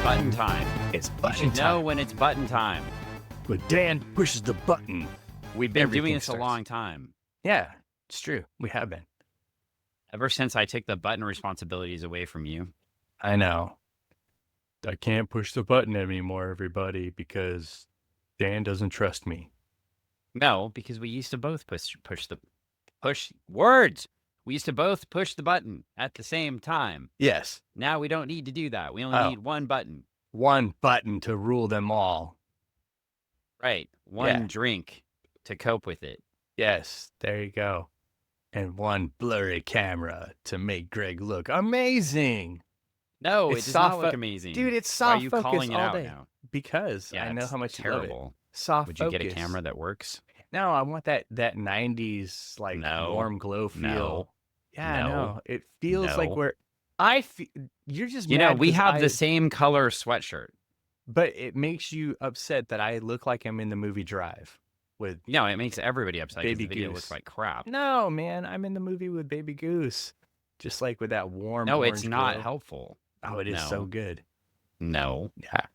button time. It's You button should know time. when it's button time. When Dan pushes the button. We've been Everything doing this starts. a long time. Yeah, it's true. We have been. Ever since I took the button responsibilities away from you. I know. I can't push the button anymore, everybody, because Dan doesn't trust me. No, because we used to both push words. We used to both push the button at the same time. Yes. Now we don't need to do that. We only need one button. One button to rule them all. Right. One drink to cope with it. Yes, there you go. And one blurry camera to make Greg look amazing. No, It's it does soft not look amazing. Dude, it's Why soft are you focus calling it all out day. now? Because Yeah, I know it's how much you love it. terrible. Soft Would focus. you get a camera that works? No, I want that 90s like warm glow feel. No. Yeah, No. no. It feels like No. we're you're just You know, mad we 'cause have the same color sweatshirt. but it makes you upset that I look like I'm in the movie Drive with No, it makes everybody upset because Baby the video Goose. looks like crap. No, man, I'm in the movie with Baby Goose. Just like with that warm No, orange it's not glow. helpful. Oh, it is so good. No. Yeah.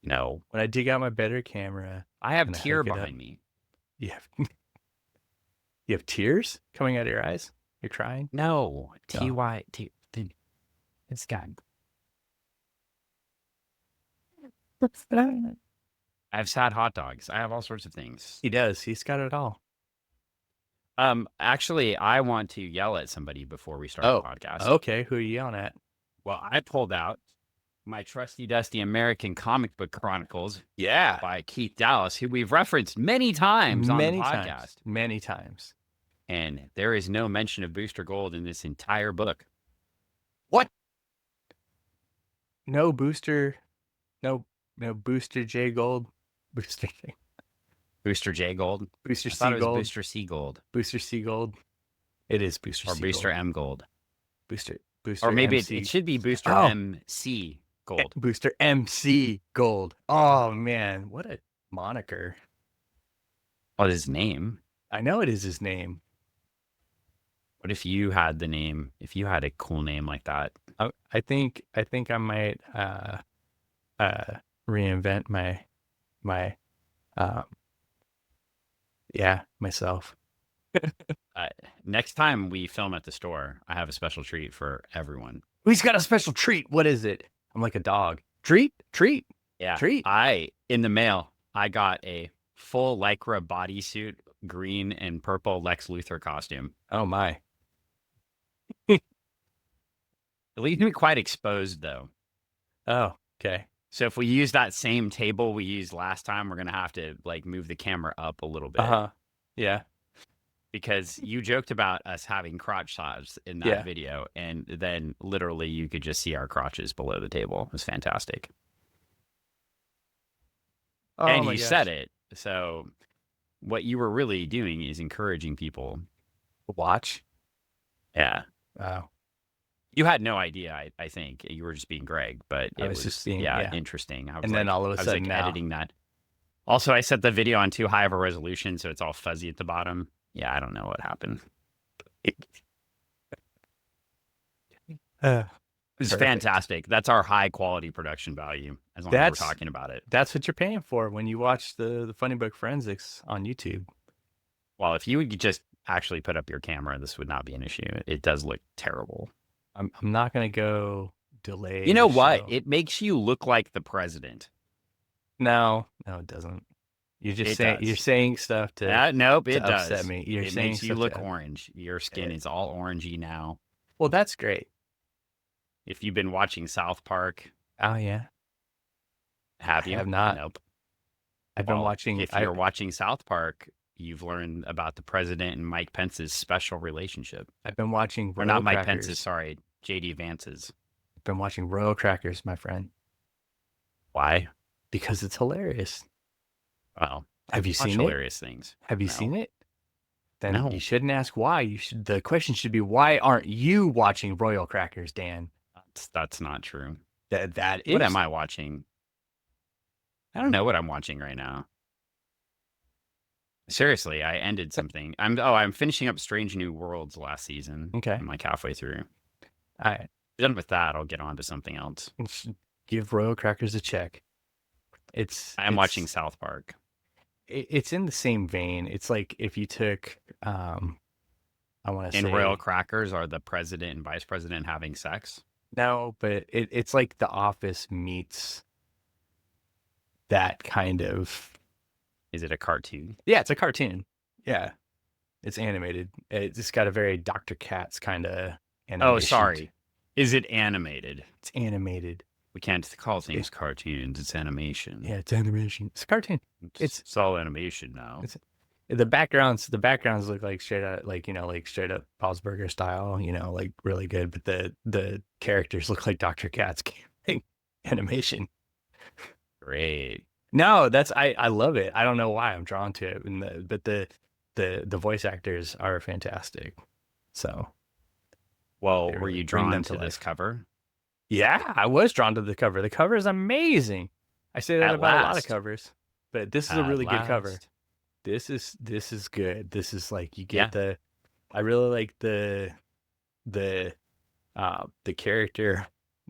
No. When I dig out my better camera, I have and I tear hook it behind up. me. you have tears coming out of your eyes? You're crying? No. No. T-Y. It's got. I have sad hot dogs. I have all sorts of things. He does. He's got it all. Actually, I want to yell at somebody before we start the podcast. Okay. Who are you yelling at? Well, I pulled out my trusty dusty American Comic Book Chronicles by Keith Dallas, who we've referenced many times on the podcast. Many times. And there is no mention of Booster Gold in this entire book. What? No booster. No Booster J Gold. Booster J Gold. Booster I C thought it was Gold. Booster C Gold. Booster C Gold. It is Booster Or C Booster Gold. M Gold. Booster Or maybe MC. it should be Booster MC Gold. Booster MC Gold. Oh, man. What a moniker. What is his name? I know it is his name. What if you had the name, if you had a cool name like that? I think I might reinvent myself. Next time we film at the store, I have a special treat for everyone. He's got a special treat. What is it? I'm like a dog. Treat. Yeah. Treat. In the mail, I got a full Lycra bodysuit, green and purple Lex Luthor costume. Oh my. It leaves me quite exposed though. Oh, okay. So if we use that same table we used last time, we're going to have to like move the camera up a little bit. Yeah. Because you joked about us having crotch shots in that video, and then literally you could just see our crotches below the table. It was fantastic. Oh, and you said it. So what you were really doing is encouraging people. Watch. Yeah. Wow. You had no idea, I think. You were just being Greg, but it was just being interesting. And then all of a sudden now. Editing that. Also, I set the video on too high of a resolution, so it's all fuzzy at the bottom. Yeah, I don't know what happened. It's fantastic. That's our high quality production value, as long as we're talking about it. That's what you're paying for when you watch the Funny Book Forensics on YouTube. Well, if you would just actually put up your camera, this would not be an issue. It does look terrible. I'm not going to go delay. You know what? It makes you look like the president. No, it doesn't. You're just you're saying stuff to nope, it does upset me. It makes you look orange. Your skin is all orangey now. Well, that's great. If you've been watching South Park. Oh yeah. Have you? I have not. Nope. I've been watching. If you're watching South Park, you've learned about the president and Mike Pence's special relationship. I've been watching or not Mike Pence's, sorry, JD Vance's. I've been watching Royal Crackers, my friend. Why? Because it's hilarious. Well, have you seen hilarious things? Have you seen it? Then no. You shouldn't ask why. The question should be, why aren't you watching Royal Crackers, Dan? That's not true. That is. What am I watching? I don't know what I'm watching right now. Seriously, I ended something. I'm finishing up Strange New Worlds last season. Okay. I'm like halfway through. All right. Done with that, I'll get on to something else. Give Royal Crackers a check. I'm watching South Park. It's in the same vein. It's like if you took, I want to And say, Royal Crackers are the president and vice president having sex. no, but it's like The Office meets that kind of. Is it a cartoon? Yeah, it's a cartoon. Yeah, it's animated. It's got a very Dr. Katz kind of animation. Oh, sorry. Is it animated? It's animated. We can't call things cartoons. It's animation. Yeah, it's animation. It's a cartoon. It's all animation now. The backgrounds look like straight up, like, like straight up Bob's Burger style, like really good. But the characters look like Dr. Katz animation. Great. No, I love it. I don't know why I'm drawn to it, but the voice actors are fantastic. So, well, were you drawn to this cover? Yeah, I was drawn to the cover. The cover is amazing. I say that about a lot of covers, but this is a really good cover. This is good. This is like you get I really like the character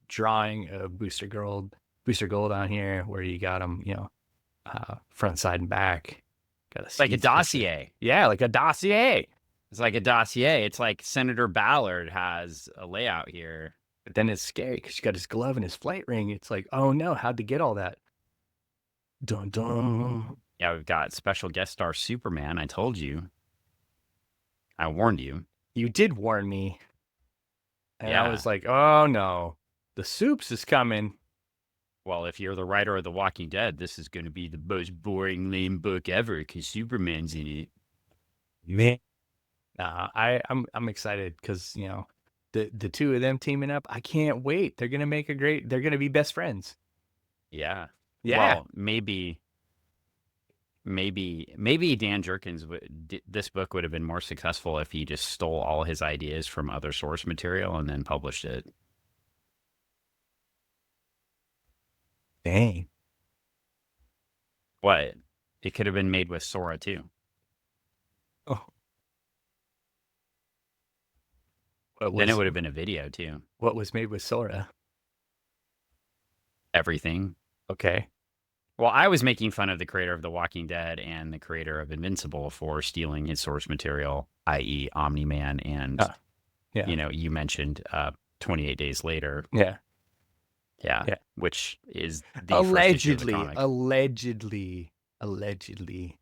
drawing of Boostergold on here, where you got them, front, side, and back. Got like a dossier. Yeah, like a dossier. It's like a dossier. It's like Senator Ballard has a layout here. But then it's scary because you got his glove and his flight ring. It's like, oh no, how'd they get all that? Dun dun. Yeah, we've got special guest star Superman. I told you. I warned you. You did warn me. And I was like, oh no, the soups is coming. Well, if you're the writer of The Walking Dead, this is going to be the most boring, lame book ever because Superman's in it. Man. Nah, I'm excited because, the two of them teaming up, I can't wait. They're going to they're going to be best friends. Yeah. Yeah. Well, maybe Dan Jerkins this book would have been more successful if he just stole all his ideas from other source material and then published it. Dang. What? It could have been made with Sora too. Oh. Then it would have been a video too. What was made with Sora? Everything. Okay. Well, I was making fun of the creator of The Walking Dead and the creator of Invincible for stealing his source material, i.e. Omni-Man, and you mentioned 28 Days Later. Yeah. Which is the allegedly.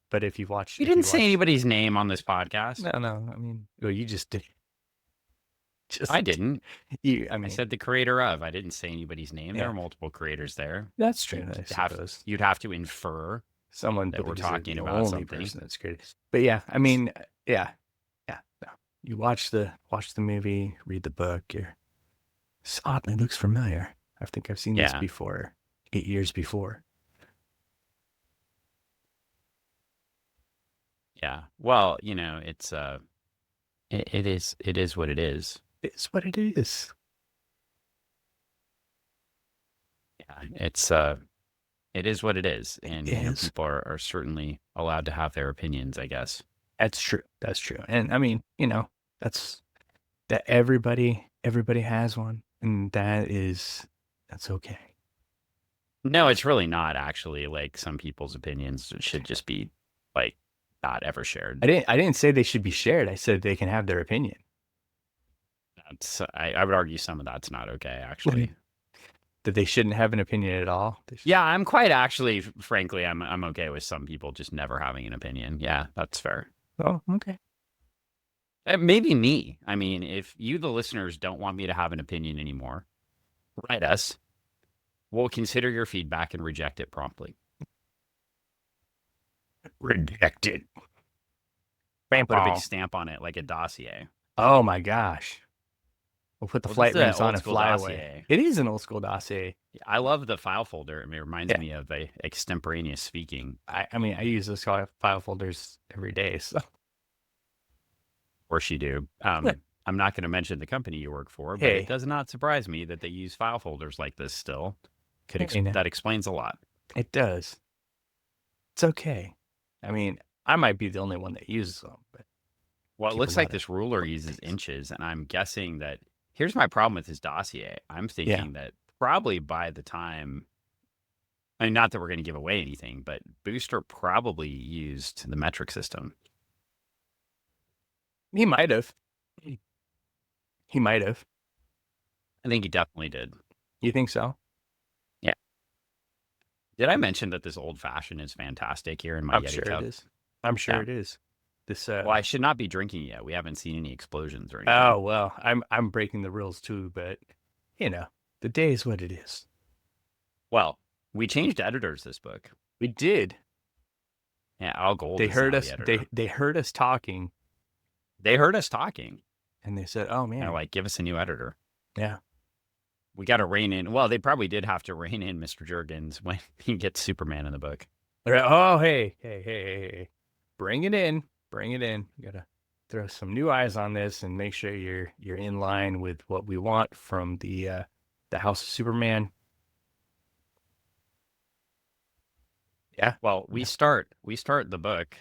But if you watch, you didn't say anybody's name on this podcast. No. I mean, well, you just did. I didn't. I said the creator of. I didn't say anybody's name. Yeah. There are multiple creators there. That's true. You'd have to infer someone that we're talking about only something. Person that's created. But yeah, I mean, yeah. No. You watch the movie, read the book. This oddly looks familiar. I think I've seen this before, 8 years before. Yeah. Well, it's it is what it is. It's what it is. Yeah, it is what it is, and people are certainly allowed to have their opinions, I guess. That's true. And I mean, that's everybody has one, and that's okay. No, it's really not actually. Like, some people's opinions should just be like not ever shared. I didn't say they should be shared. I said they can have their opinion. I would argue some of that's not okay, actually. That they shouldn't have an opinion at all. Yeah, I'm quite actually, frankly, I'm okay with some people just never having an opinion. Yeah, that's fair. Oh, okay. Maybe me. I mean, if you, the listeners, don't want me to have an opinion anymore, write us. We'll consider your feedback and reject it promptly. Rejected. Put a big stamp on it like a dossier. Oh my gosh. We'll put the flight rings on and fly away. It is an old school dossier. I love the file folder. It reminds me of a extemporaneous speaking. I mean, I use those file folders every day. So. Of course you do. I'm not going to mention the company you work for, but it does not surprise me that they use file folders like this still. That explains a lot. It does. It's okay. I mean, I might be the only one that uses them. But well, it looks like this ruler uses inches, and I'm guessing that... Here's my problem with his dossier. I'm thinking that probably by the time, I mean, not that we're going to give away anything, but Booster probably used the metric system. He might have. He might have. I think he definitely did. You think so? Yeah. Did I mention that this old fashioned is fantastic here in my Yeti cup? It is. I'm sure it is. This. Well, I should not be drinking yet. We haven't seen any explosions or anything. Oh well, I'm breaking the rules too, but you know, the day is what it is. Well, we changed editors this book. We did. Yeah, Al Gold. They heard us. They heard us talking. They heard us talking, and they said, "Oh man, they're like, give us a new editor." Yeah. We got to rein in. Well, they probably did have to rein in Mr. Jurgens when he gets Superman in the book. Oh, hey. Bring it in. You got to throw some new eyes on this and make sure you're in line with what we want from the House of Superman. Yeah. Well, we start the book.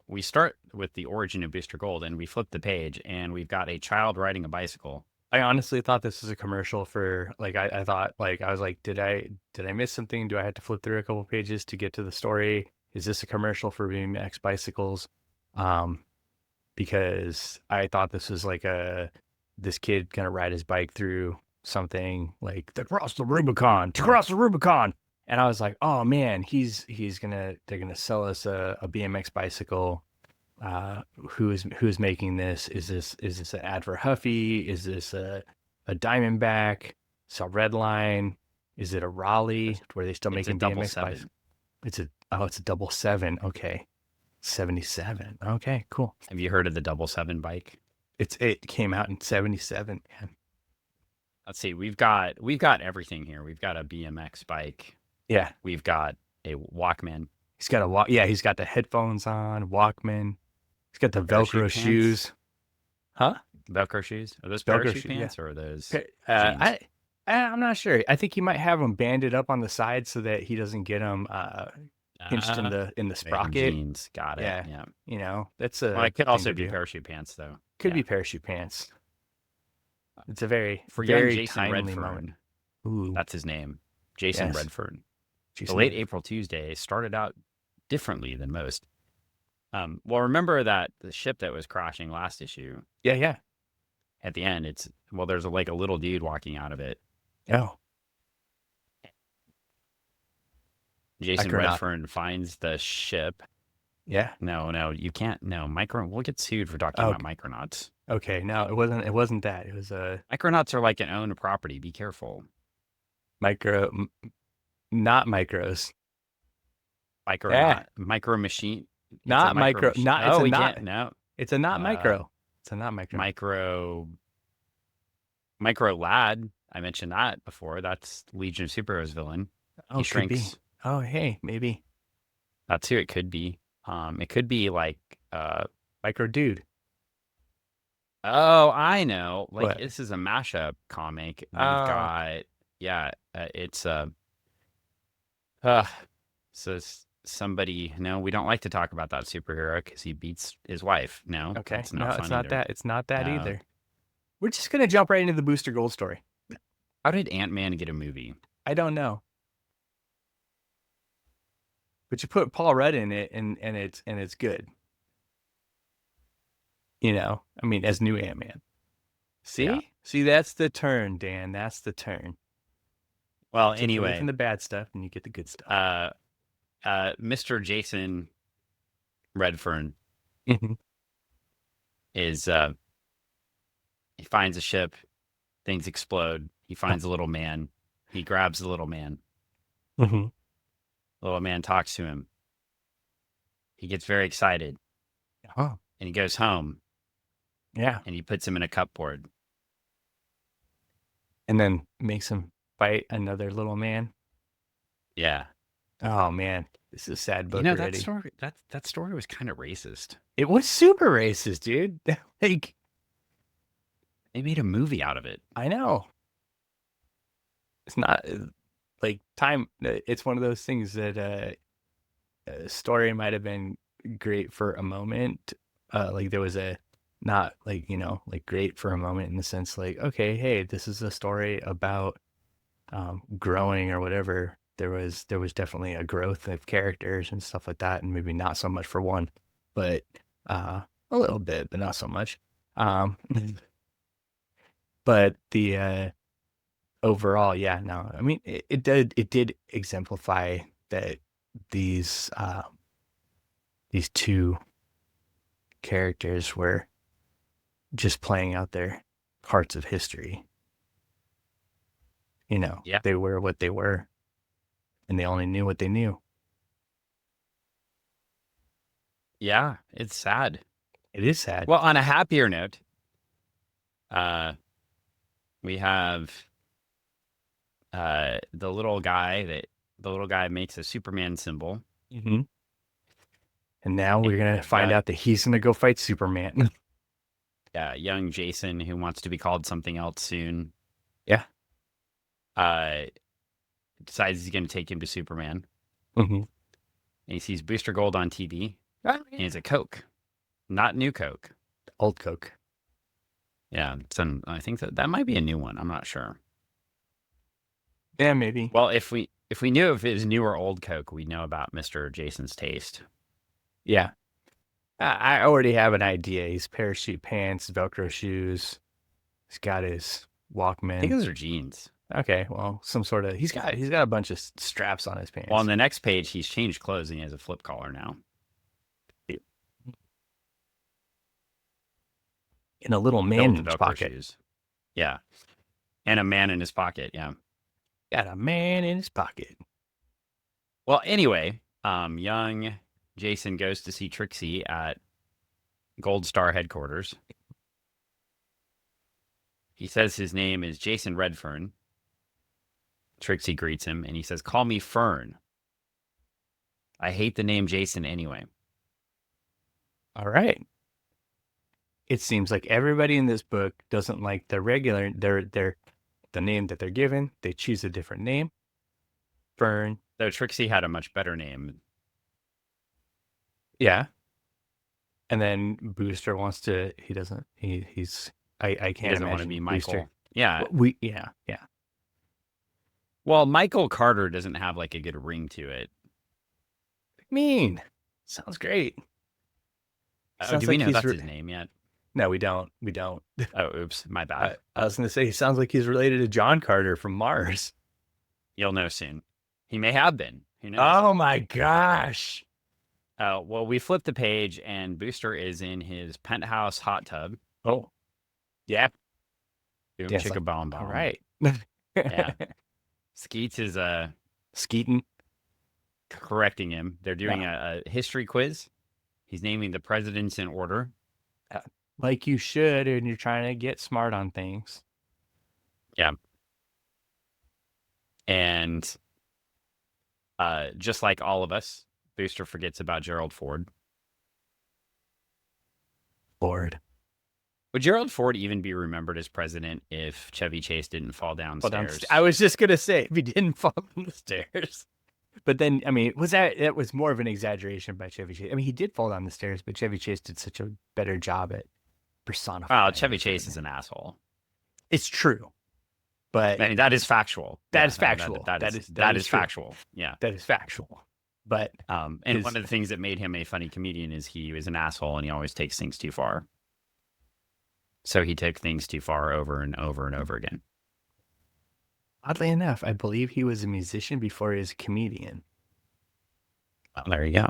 We start with the origin of Booster Gold, and we flip the page, and we've got a child riding a bicycle. I honestly thought this was a commercial for, like, I thought, like, I was like, did I miss something? Do I have to flip through a couple pages to get to the story? Is this a commercial for BMX bicycles? Because I thought this was like this kid gonna ride his bike through something like to cross the Rubicon. And I was like, oh man, they're gonna sell us a BMX bicycle. Who's making this? Is this an ad for Huffy? Is this a Diamondback? It's a Redline. Is it a Raleigh? Where they still making BMX bikes? It's a 777. Okay, 77. Okay, cool. Have you heard of the 777 bike? It came out in 77. Man. Let's see. We've got everything here. We've got a BMX bike. Yeah. We've got a Walkman. He's got he's got the headphones on, Walkman. He's got the Velcro shoes. Huh? Velcro shoes? Are those parachute pants or are those jeans? I'm not sure. I think he might have them banded up on the side so that he doesn't get them pinched in the sprocket. Jeans. Got it. Yeah. You know, that's a. Well, it could also be parachute pants, though. Could be parachute pants. It's a very young Jason timely Redfern. moment. Ooh, that's his name, Jason Redfern. Jason the late April Tuesday started out differently than most. Well, remember that the ship that was crashing last issue? Yeah. At the end, there's a little dude walking out of it. Oh. Jason Redfern finds the ship. Yeah. No, you can't. No, we'll get sued for talking about Micronauts. Okay, no, it wasn't that. It was Micronauts are like an owned property. Be careful. Not micros. Micro machine. Not micro. Not. Oh, it's a not. No. It's a not micro. It's a not micro. Micro lad. I mentioned that before. That's Legion of Superheroes villain. Oh, he shrinks. Oh, hey, maybe. That's who it could be. It could be like Micro Dude. Oh, I know. Like what? This is a mashup comic. We've got it's so somebody. No, we don't like to talk about that superhero because he beats his wife. No, okay, it's not that. It's not that either. We're just gonna jump right into the Booster Gold story. How did Ant-Man get a movie? I don't know. But you put Paul Rudd in it, and it's good. You know, I mean, as new Ant-Man. See, that's the turn, Dan. That's the turn. Well, anyway, from the bad stuff, and you get the good stuff. Mr. Jason Redfern is he finds a ship, things explode. He finds a little man. He grabs the little man. Mm-hmm. The little man talks to him. He gets very excited. Oh. And he goes home. Yeah. And he puts him in a cupboard. And then makes him fight another little man. Yeah. Oh man, this is a sad book. That story was kind of racist. It was super racist, dude. Like, they made a movie out of it. I know. It's not like time. It's one of those things that a story might have been great for a moment. Like there was not like, like great for a moment in the sense like, okay, hey, this is a story about growing or whatever, there was definitely a growth of characters and stuff like that, and maybe not so much for one, but a little bit, but not so much. But the overall, yeah, no, I mean, it did exemplify that these two characters were just playing out their parts of history. Yeah. They were what they were, and they only knew what they knew. Yeah, it's sad. It is sad. Well, on a happier note, we have the little guy makes a Superman symbol. Mm-hmm. And now we're going to find out that he's going to go fight Superman. Yeah, young Jason, who wants to be called something else soon. Yeah. Decides he's going to take him to Superman. Mm-hmm. And he sees Booster Gold on TV. Oh, yeah. And it's a Coke. Not new Coke. Old Coke. Yeah, I think that might be a new one. I'm not sure. Yeah, maybe. Well, if we knew if it was new or old Coke, we'd know about Mr. Jason's taste. Yeah. I already have an idea. He's parachute pants, Velcro shoes. He's got his Walkman. I think those are jeans. Okay, well, some sort of he's got a bunch of straps on his pants. Well, on the next page, he's changed clothes and he has a flip collar now. And a little man in his pocket. Shoes. Yeah. And a man in his pocket, yeah. Got a man in his pocket. Well, anyway, young Jason goes to see Trixie at Gold Star headquarters. He says his name is Jason Redfern. Trixie greets him, and he says, "Call me Fern. I hate the name Jason anyway." All right. It seems like everybody in this book doesn't like the regular the name that they're given. They choose a different name. Fern. Though Trixie had a much better name. Yeah. And then Booster wants to. He doesn't. I can't. He doesn't want to be Michael. Booster. Yeah. Yeah. Well, Michael Carter doesn't have like a good ring to it. Mean. Sounds great. Do we know that's his name yet? No, we don't. Oh, oops. My bad. I was going to say, he sounds like he's related to John Carter from Mars. You'll know soon. He may have been. Who knows? Oh, my gosh. Well, we flipped the page, and Booster is in his penthouse hot tub. Oh. Yeah. Doing chicka bomb bomb. All right. Yeah. Skeets is Skeeting. Correcting him. They're doing a history quiz. He's naming the presidents in order. Like you should, and you're trying to get smart on things. Yeah. And just like all of us, Booster forgets about Gerald Ford. Ford. Would Gerald Ford even be remembered as president if Chevy Chase didn't fall downstairs? I was just going to say, if he didn't fall down the stairs. But then, I mean, that was more of an exaggeration by Chevy Chase. I mean, he did fall down the stairs, but Chevy Chase did such a better job at personifying. Well, Chevy Chase is an asshole. It's true. But I mean, that is factual. That is factual. That is factual. Yeah. That is factual. But and one of the things that made him a funny comedian is he was an asshole and he always takes things too far. So he took things too far over and over and over again. Oddly enough, I believe he was a musician before he was a comedian. Well, there you go.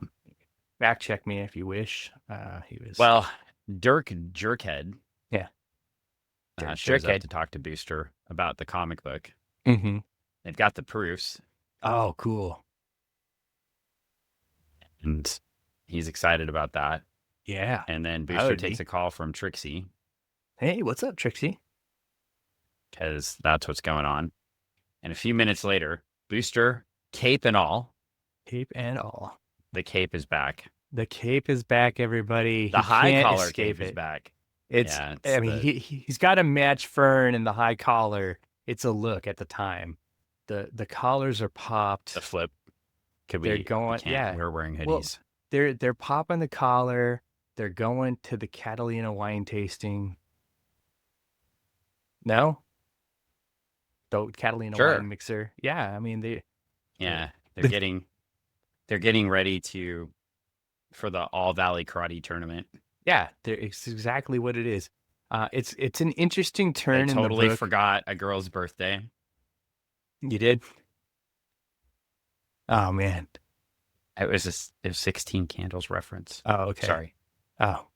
Fact check me if you wish. He was. Well, Dirk Jerkhead. Yeah. Shows up to talk to Booster about the comic book. Mm-hmm. They've got the proofs. Oh, cool. And he's excited about that. Yeah. And then Booster takes a call from Trixie. Hey, what's up, Trixie? Because that's what's going on. And a few minutes later, Booster, cape and all. Cape and all. The cape is back. The cape is back, everybody. The high collar cape is back. He's got to match Fern and the high collar. It's a look at the time. The collars are popped. The flip. They're going. Yeah, we're wearing hoodies. Well, they're popping the collar. They're going to the Catalina wine tasting. No. the Catalina Sure. wine mixer. Yeah, I mean they're getting ready for the All Valley Karate Tournament. Yeah, it's exactly what it is. It's an interesting turn in the book. Totally forgot a girl's birthday. You did? Oh man, it was 16 Candles reference. Oh, okay. Sorry. Oh,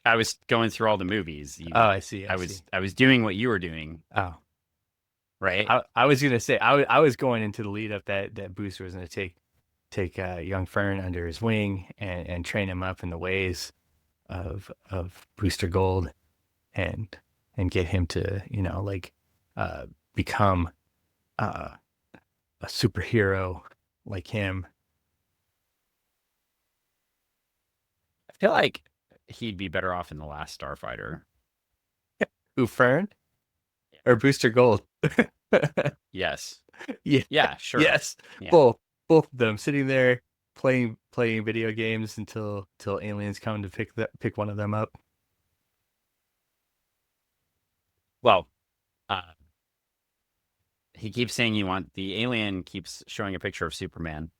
I was going through all the movies. I see. I was doing what you were doing. Oh, right. I was gonna say I was going into the lead up that Booster was gonna take young Fern under his wing and train him up in the ways of Booster Gold and get him to become a superhero like him. I feel like he'd be better off in the last Starfighter. Who, Fern or Booster Gold? Yes. Yeah, sure. Yes, yeah. Both of them sitting there playing video games until aliens come to pick one of them up. Well, he keeps saying the alien keeps showing a picture of Superman.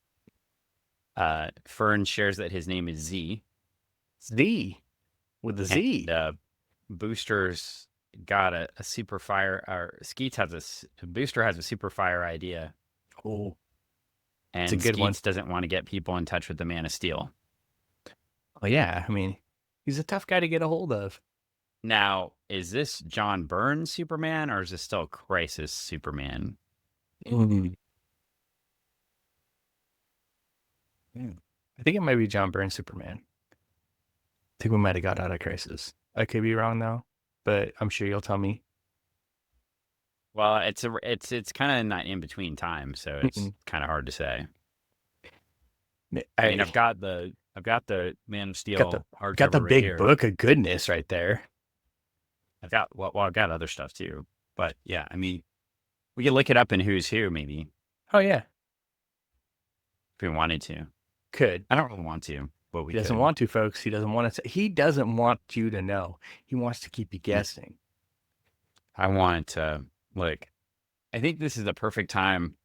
Fern shares that his name is Z. Z with a Z. And, Booster's got a super fire, or Skeets Booster has a super fire idea. Oh, and it's a good Skeets doesn't want to get people in touch with the Man of Steel. Oh yeah, I mean, he's a tough guy to get a hold of. Now, is this John Byrne Superman, or is this still Crisis Superman? I think it might be John Byrne Superman. I think we might have got out of Crisis. I could be wrong though, but I'm sure you'll tell me. Well, it's kind of not in between time, so it's kind of hard to say. I mean, I've got the Man of Steel hardcover. Got the big right book of goodness right there. I've got I've got other stuff too, but yeah, I mean, we could look it up in Who's Who maybe. Oh yeah, if we wanted to. Could. I don't really want to, but he doesn't want to, folks. He doesn't want to. He doesn't want you to know. He wants to keep you guessing. I want to look. I think this is the perfect time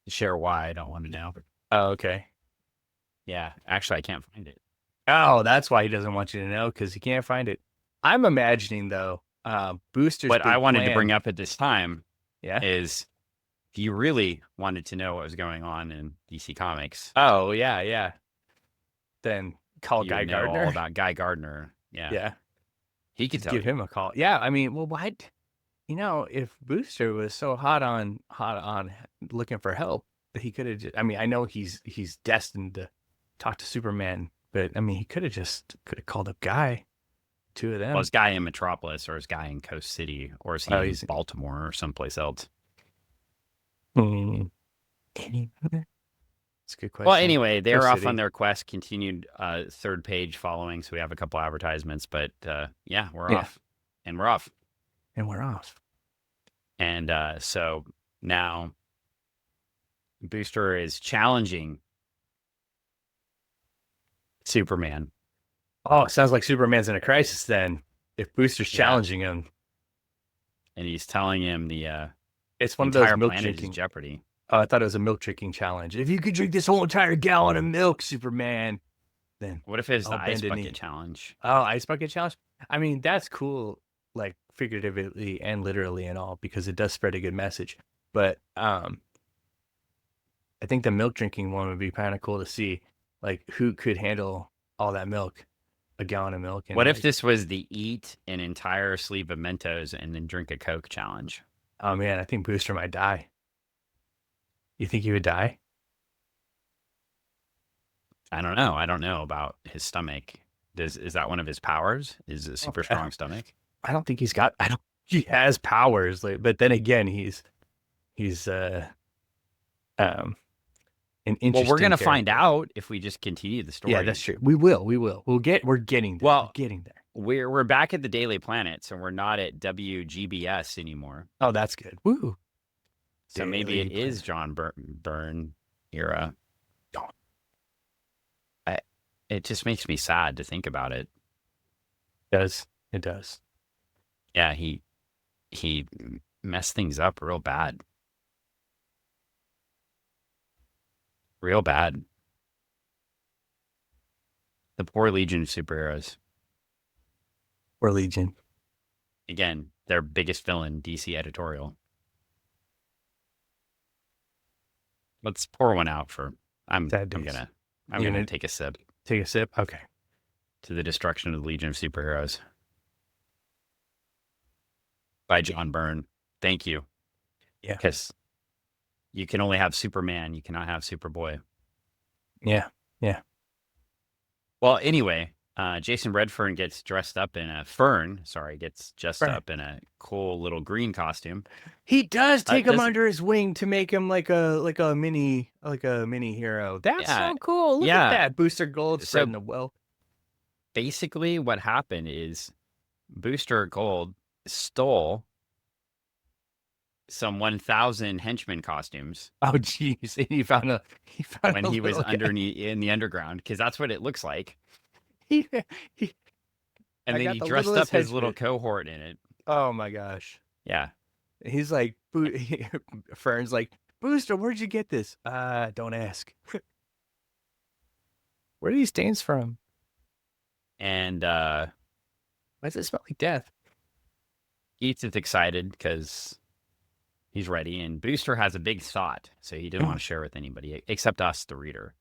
to share why I don't want to know. Oh, okay. Yeah, actually, I can't find it. Oh, that's why he doesn't want you to know, because he can't find it. I'm imagining though, Booster's. What I wanted to bring up at this time, yeah, is if you really wanted to know what was going on in DC Comics. Oh yeah. Then call Guy Gardner. All about Guy Gardner. Yeah. He could give him a call. Yeah, I mean, well, what? If Booster was so hot on looking for help, he could have. I mean, I know he's destined to talk to Superman, but I mean, he could have called up Guy. Two of them. Well, is Guy in Metropolis, or is Guy in Coast City, or is he in Baltimore or someplace else? That's a good question. Well, anyway, they're off on their quest. Continued third page following, so we have a couple advertisements, but we're off. And we're off. And so now Booster is challenging Superman. Oh, it sounds like Superman's in a crisis then. If Booster's challenging him. And he's telling him it's one of those milk drinking jeopardy. Oh, I thought it was a milk drinking challenge. If you could drink this whole entire gallon of milk, Superman, then what if it's the ice bucket challenge? Oh, ice bucket challenge. I mean, that's cool, like figuratively and literally and all, because it does spread a good message. But I think the milk drinking one would be kind of cool to see, like who could handle all that milk, a gallon of milk. And what if this was the eat an entire sleeve of Mentos and then drink a Coke challenge? Oh man, I think Booster might die. You think he would die? I don't know. I don't know about his stomach. Is that one of his powers? Is a super strong stomach? I don't think he has powers, but then again, he's an interesting. Well, we're gonna find out if we just continue the story. Yeah, that's true. We will. We're getting there. Well, we're getting there. We're back at the Daily Planet, so we're not at WGBS anymore. Oh, that's good. Woo. So Daily maybe it Planet. Is John Byrne era. It just makes me sad to think about it. It does. Yeah, he he messed things up real bad. Real bad. The poor Legion of Superheroes. Poor Legion. Again, their biggest villain, DC editorial. Let's pour one out for. I'm gonna take a sip. Take a sip. Okay. To the destruction of the Legion of Superheroes by John Byrne. Thank you. Yeah. Because you can only have Superman. You cannot have Superboy. Yeah. Yeah. Well, anyway, Jason Redfern gets dressed up in a up in a cool little green costume. He does take him under his wing to make him like a mini hero. That's so cool. Look at that. Booster Gold spreading the wealth. Basically, what happened is Booster Gold stole some 1,000 henchman costumes. Oh, jeez! And he found when he was underneath in the underground, because that's what it looks like. And then he dressed up his little cohort in it. Oh my gosh! Yeah, he's like, Fern's like, Booster, where'd you get this? Don't ask. Where are these stains from? And why does it smell like death? Skeets is excited because he's ready, and Booster has a big thought, so he didn't want to share with anybody except us, the reader.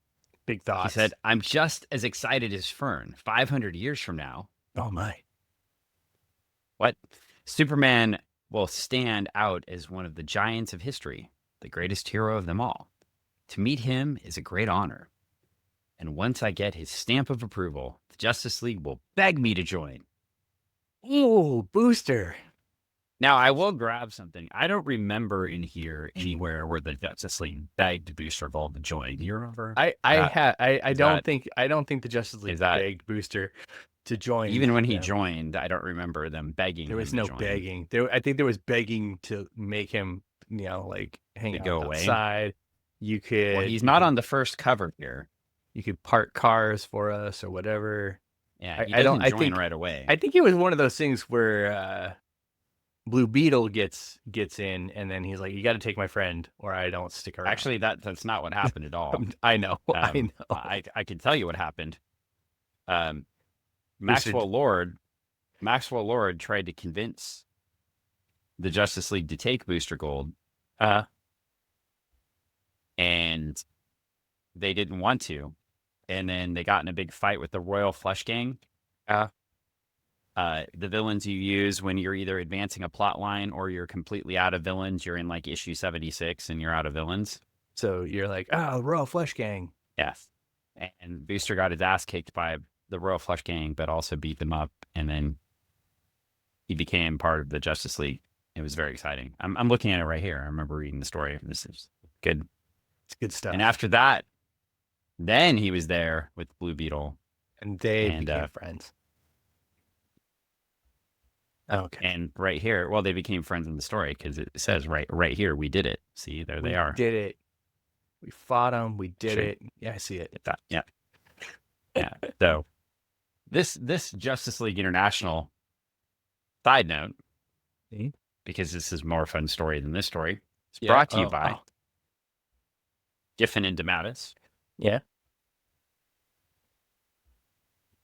Big thought. He said, "I'm just as excited as Fern. 500 years from now." Oh my! What? Superman will stand out as one of the giants of history, the greatest hero of them all. To meet him is a great honor. And once I get his stamp of approval, the Justice League will beg me to join. Oh, Booster. Now, I will grab something. I don't remember in here anywhere where the Justice League begged Booster Gold to join. Do you remember? I don't think the Justice League begged Booster to join. Even when he joined, I don't remember them begging. There was no begging. I think there was begging to make him, like hang out outside. You could. Well, he's not on the first cover here. You could park cars for us or whatever. Yeah, he doesn't join right away. I think it was one of those things where Blue Beetle gets in, and then he's like, "You got to take my friend, or I don't stick around." Actually, that's not what happened at all. I know. I know. I can tell you what happened. Maxwell Lord tried to convince the Justice League to take Booster Gold, and they didn't want to. And then they got in a big fight with the Royal Flush Gang. The villains you use when you're either advancing a plot line or you're completely out of villains. You're in like issue 76 and you're out of villains. So you're like, Royal Flush Gang. Yes. And Booster got his ass kicked by the Royal Flush Gang, but also beat them up. And then he became part of the Justice League. It was very exciting. I'm looking at it right here. I remember reading the story. This is good. It's good stuff. And after that, then he was there with Blue Beetle. And they became friends. Okay. And right here, well, they became friends in the story because it says right here, we did it. See, there they are. We did it. We fought them. We did it. Yeah, I see it. Yeah. Yeah. So this Justice League International side note, because this is more fun story than this story, it's brought to you by Giffen and DeMatteis. Yeah.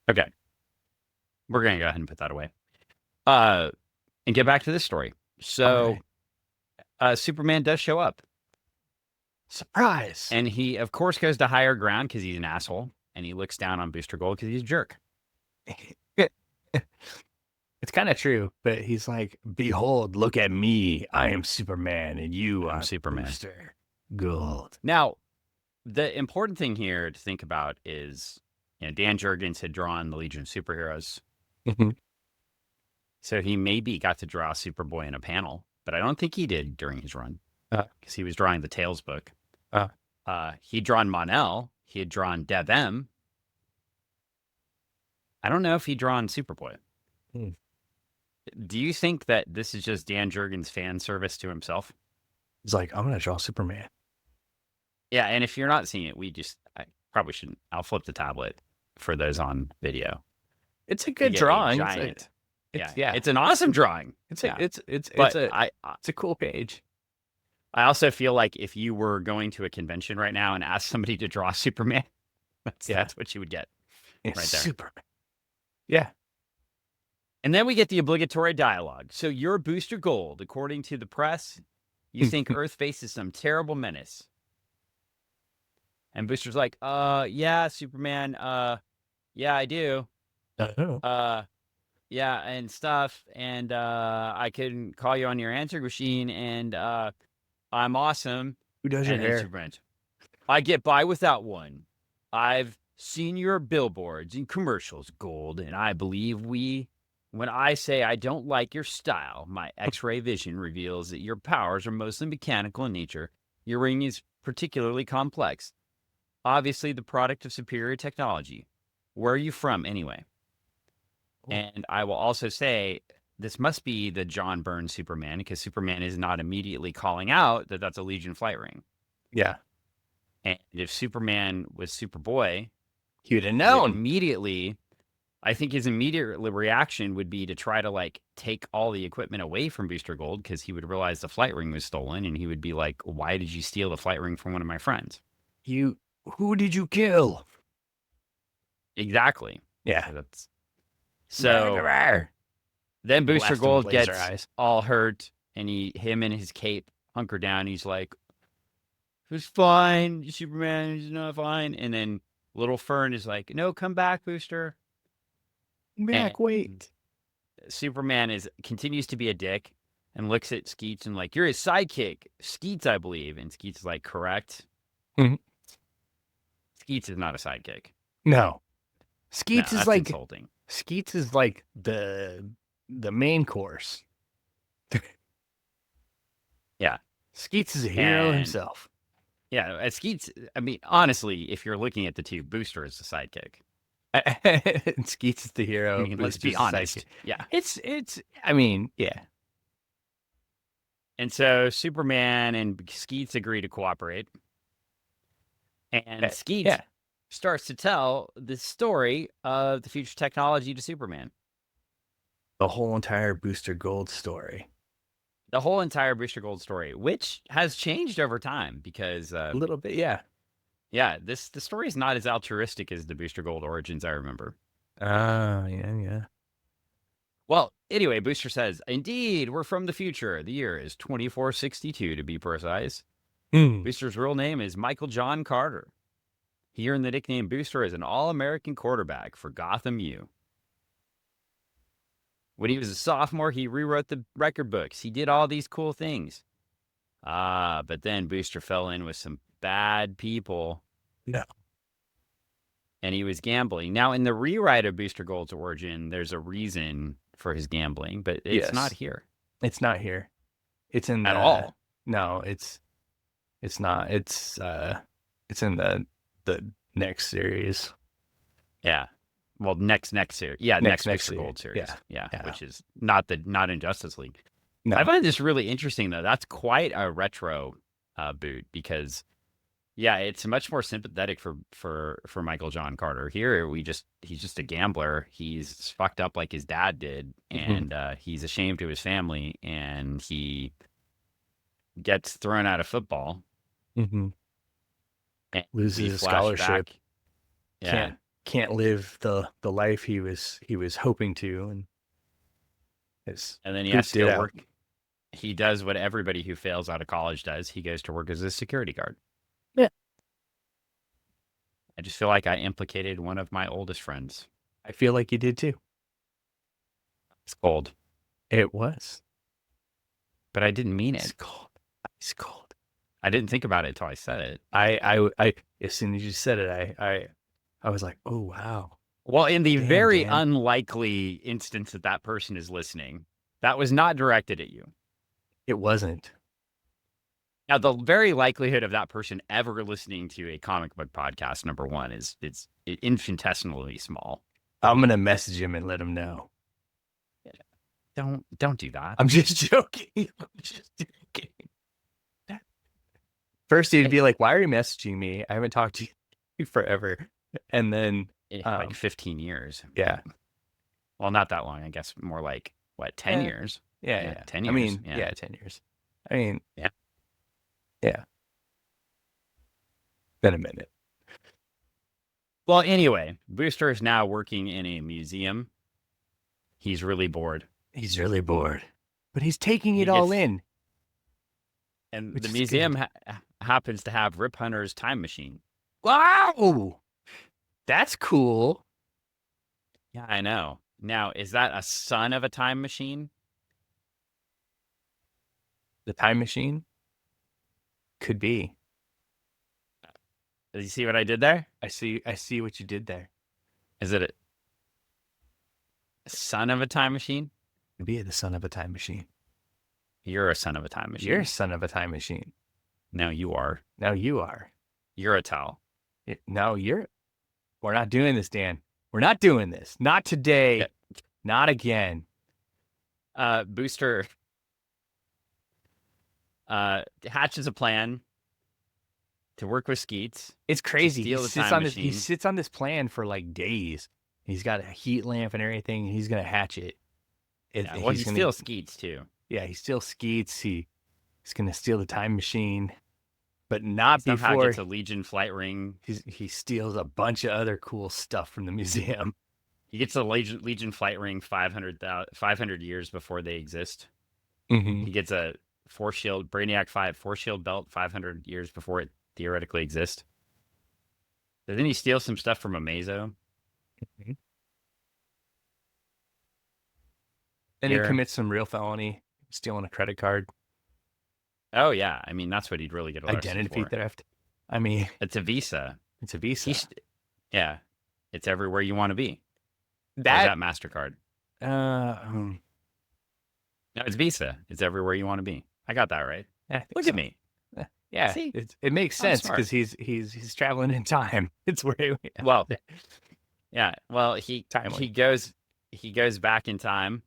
Okay. We're going to go ahead and put that away. And get back to this story. So, Superman does show up. Surprise! And he, of course, goes to higher ground because he's an asshole. And he looks down on Booster Gold because he's a jerk. It's kind of true, but he's like, "Behold, look at me. I am Superman, and you are Superman. Booster Gold." Now, the important thing here to think about is, Dan Jurgens had drawn the Legion of Superheroes. Mm-hmm. So he maybe got to draw Superboy in a panel, but I don't think he did during his run because he was drawing the Tales book. He'd drawn Mon-El. He had drawn Dev M. I don't know if he'd drawn Superboy. Do you think that this is just Dan Jurgens' fan service to himself? He's like, "I'm going to draw Superman." Yeah, and if you're not seeing it, I probably shouldn't. I'll flip the tablet for those on video. It's a good drawing. It's an awesome drawing. It's a cool page. I also feel like if you were going to a convention right now and asked somebody to draw Superman, that's what you would get right there. Superman. Yeah. And then we get the obligatory dialogue. So you're Booster Gold. According to the press, you think Earth faces some terrible menace. And Booster's like, yeah, Superman, yeah, I do. Yeah, and stuff. And I can call you on your answering machine, and I'm awesome. Who does your hair? Superman, I get by without one. I've seen your billboards and commercials, Gold, and I believe when I say I don't like your style, my X-ray vision reveals that your powers are mostly mechanical in nature. Your ring is particularly complex. Obviously the product of superior technology. Where are you from, anyway? And I will also say, this must be the John Byrne Superman, because Superman is not immediately calling out that that's a Legion flight ring. Yeah. And if Superman was Superboy, he would have known. I think his immediate reaction would be to try to like take all the equipment away from Booster Gold, because he would realize the flight ring was stolen, and he would be like, why did you steal the flight ring from one of my friends? Who did you kill? Exactly. Yeah. So then Booster Gold gets all hurt, and him and his cape hunker down. He's like, "It's fine, Superman. He's not fine." And then Little Fern is like, "No, come back, Booster. Wait." Superman continues to be a dick and looks at Skeets and like, "You're his sidekick, Skeets, I believe." And Skeets is like, "Correct." Mm-hmm. Skeets is not a sidekick. No, Skeets is like insulting. Skeets is like the main course. Yeah. Skeets is a hero himself. Yeah, Skeets, I mean, honestly, if you're looking at the two, Booster is the sidekick. And Skeets is the hero. I mean, let's be honest. Yeah. I mean, yeah. And so Superman and Skeets agree to cooperate. And Skeets starts to tell the story of the future technology to Superman. The whole entire Booster Gold story. The whole entire Booster Gold story, which has changed over time because... a little bit, yeah. Yeah, the story is not as altruistic as the Booster Gold origins I remember. Yeah. Well, anyway, Booster says, "Indeed, we're from the future. The year is 2462 to be precise." Booster's real name is Michael John Carter. He earned the nickname Booster as an All-American quarterback for Gotham U. When he was a sophomore, he rewrote the record books. He did all these cool things. But then Booster fell in with some bad people. No. And he was gambling. Now, in the rewrite of Booster Gold's origin, there's a reason for his gambling, but it's not here. It's not here. It's in at all. No, it's not. It's in the next series. Yeah. Well, next series. Yeah, next Booster Gold series. Yeah. Which is not in Justice League. No. I find this really interesting though. That's quite a retro boot because it's much more sympathetic for Michael John Carter. Here he's just a gambler. He's fucked up like his dad did, and he's ashamed to his family, and he gets thrown out of football. And loses his scholarship. Yeah. Can't live the life he was hoping to, and then he has to go work. He does what everybody who fails out of college does. He goes to work as a security guard. Yeah. I just feel like I implicated one of my oldest friends. I feel like you did too. It's cold. It was. But I didn't mean it. It's cold. It's cold. I didn't think about it until I said it. I as soon as you said it, I was like, oh wow. Well, in the very unlikely instance that person is listening, that was not directed at you. It wasn't. Now, the very likelihood of that person ever listening to a comic book podcast, number one, it's infinitesimally small. I'm going to message him and let him know. Don't do that. I'm just joking. First, he'd be like, why are you messaging me? I haven't talked to you forever. And then... like 15 years. Yeah. Well, not that long. I guess more like, what, 10 years? Yeah. 10 years. I mean, yeah, 10 years. I mean, yeah. Been a minute. Well, anyway, Booster is now working in a museum. He's really bored. But he's taking it all in. And the museum happens to have Rip Hunter's time machine. Wow! That's cool. Yeah, I know. Now, is that a son of a time machine? The time machine? Could be. Did you see what I did there? I see what you did there. Is it a son of a time machine? Could be the son of a time machine. You're a son of a time machine. You're a son of a time machine. No, you are. No, you are. You're a towel. No, you're. We're not doing this, Dan. We're not doing this. Not today. Yeah. Not again. Booster hatches a plan to work with Skeets. It's crazy. He sits on this plan for like days. He's got a heat lamp and everything. And he's gonna hatch it. He steals Skeets too. Yeah, he steals Skeets. He's gonna steal the time machine, but not Somehow before gets a Legion flight ring. He steals a bunch of other cool stuff from the museum. He gets a Legion flight ring 500 years before they exist. Mm-hmm. He gets a Force Shield Brainiac 5 Force Shield belt 500 years before it theoretically exists. Then he steals some stuff from Amazo. Mm-hmm. Then he commits some real felony, stealing a credit card. Oh yeah, I mean that's what he'd really get arrested identity for. theft. I mean, it's a visa. It's a visa. Yeah, it's everywhere you want to be. That MasterCard. No, it's Visa. It's everywhere you want to be. I got that right. Look at me. Yeah, see? It makes sense because he's traveling in time. It's where well, he goes back in time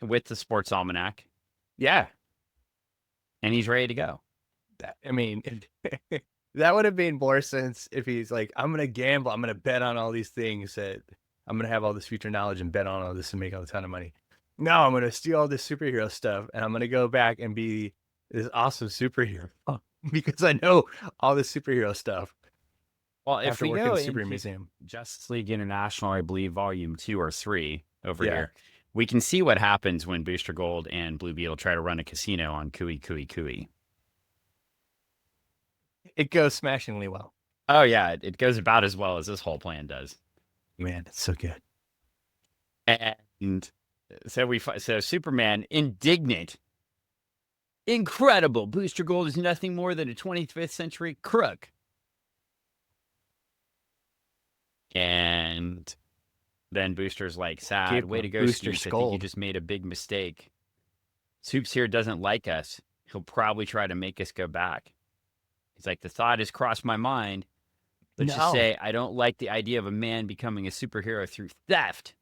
with the sports almanac. Yeah, and he's ready to go. That would have made more sense if he's like, I'm going to gamble. I'm going to bet on all these things that I'm going to have all this future knowledge and bet on all this and make a ton of money. No, I'm going to steal all this superhero stuff and I'm going to go back and be this awesome superhero because I know all this superhero stuff. Well, if we go Super Museum, Justice League International, I believe Volume 2 or 3 over here, we can see what happens when Booster Gold and Blue Beetle try to run a casino on Kui Kui Kui. It goes smashingly well. Oh, yeah. It goes about as well as this whole plan does. Man, it's so good. And so Superman, indignant, incredible. Booster Gold is nothing more than a 25th century crook. And then Booster's like, sad. Way to go, Skeets. I think you just made a big mistake. Soups here doesn't like us. He'll probably try to make us go back. He's like, the thought has crossed my mind. Let's just say I don't like the idea of a man becoming a superhero through theft.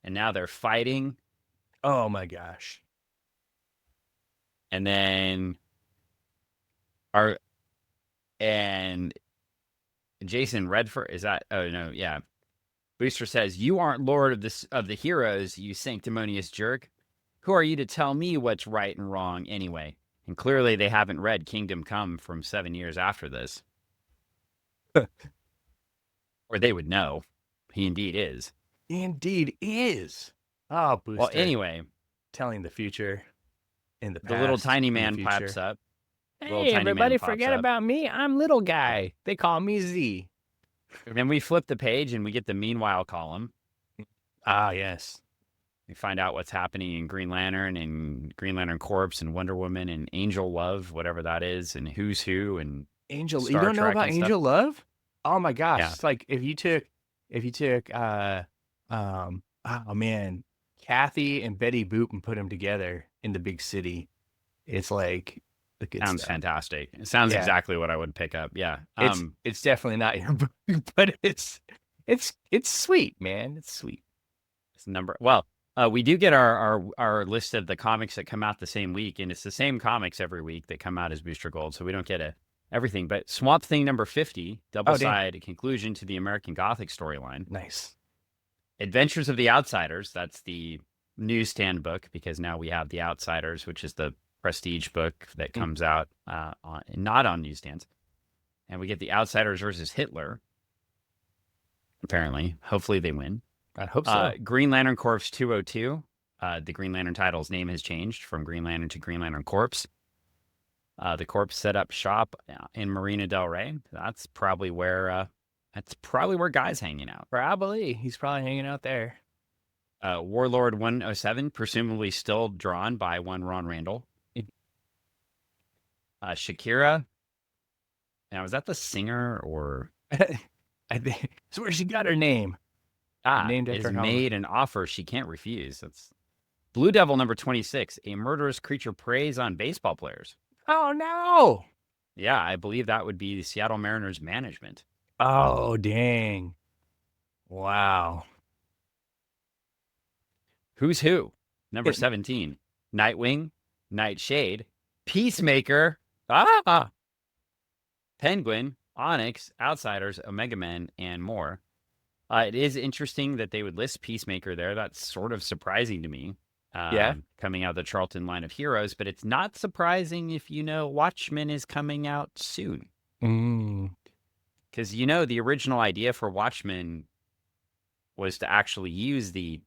And now they're fighting. Oh, my gosh. And then Jason Redford, is that? Oh, no, yeah. Booster says, you aren't Lord of the heroes, you sanctimonious jerk. Who are you to tell me what's right and wrong anyway? And clearly they haven't read Kingdom Come from 7 years after this. Or they would know. He indeed is. He indeed is. Oh, Booster. Well, anyway. Telling the future in the past. The little tiny man pipes up. Hey, everybody, forget about me. I'm little guy. They call me Z. And then we flip the page and we get the meanwhile column. Ah, yes. We find out what's happening in Green Lantern and Green Lantern Corps and Wonder Woman and Angel Love, whatever that is, and Who's Who and Angel. Star you don't know Trek about Angel Love? Oh my gosh! Yeah. It's like if you took oh man, Kathy and Betty Boop and put them together in the big city, it's like the good sounds stuff. Fantastic. It sounds exactly what I would pick up. Yeah, it's definitely not your book, but it's sweet, man. It's sweet. It's well. We do get our list of the comics that come out the same week, and it's the same comics every week that come out as Booster Gold, so we don't get a everything. But Swamp Thing number 50, double-side conclusion to the American Gothic storyline. Nice. Adventures of the Outsiders, that's the newsstand book, because now we have The Outsiders, which is the prestige book that comes out not on newsstands. And we get The Outsiders versus Hitler, apparently. Hopefully they win. I hope so. Green Lantern Corps 202. The Green Lantern title's name has changed from Green Lantern to Green Lantern Corps. The Corps set up shop in Marina del Rey. That's probably where Guy's hanging out. Probably. He's probably hanging out there. Warlord 107, presumably still drawn by one Ron Randall. Shakira. Now, is that the singer or? I think it's where she got her name. Named after is made an offer she can't refuse. That's Blue Devil number 26. A murderous creature preys on baseball players. Oh, no. Yeah, I believe that would be the Seattle Mariners management. Oh, dang. Wow. Who's Who? Number 17. Nightwing, Nightshade, Peacemaker, Penguin, Onyx, Outsiders, Omega Men, and more. It is interesting that they would list Peacemaker there. That's sort of surprising to me. Coming out of the Charlton line of heroes, but it's not surprising if you know Watchmen is coming out soon. Because the original idea for Watchmen was to actually use the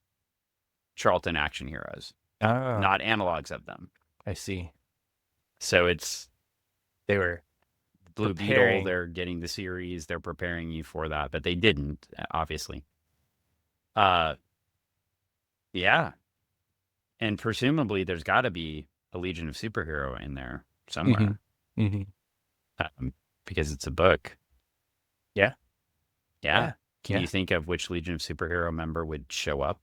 Charlton action heroes, not analogs of them. I see. So they were Blue preparing. Beetle. They're getting the series. They're preparing you for that, but they didn't, obviously. Yeah. And presumably there's got to be a Legion of Superhero in there somewhere. Because it's a book. Yeah. Can you think of which Legion of Superhero member would show up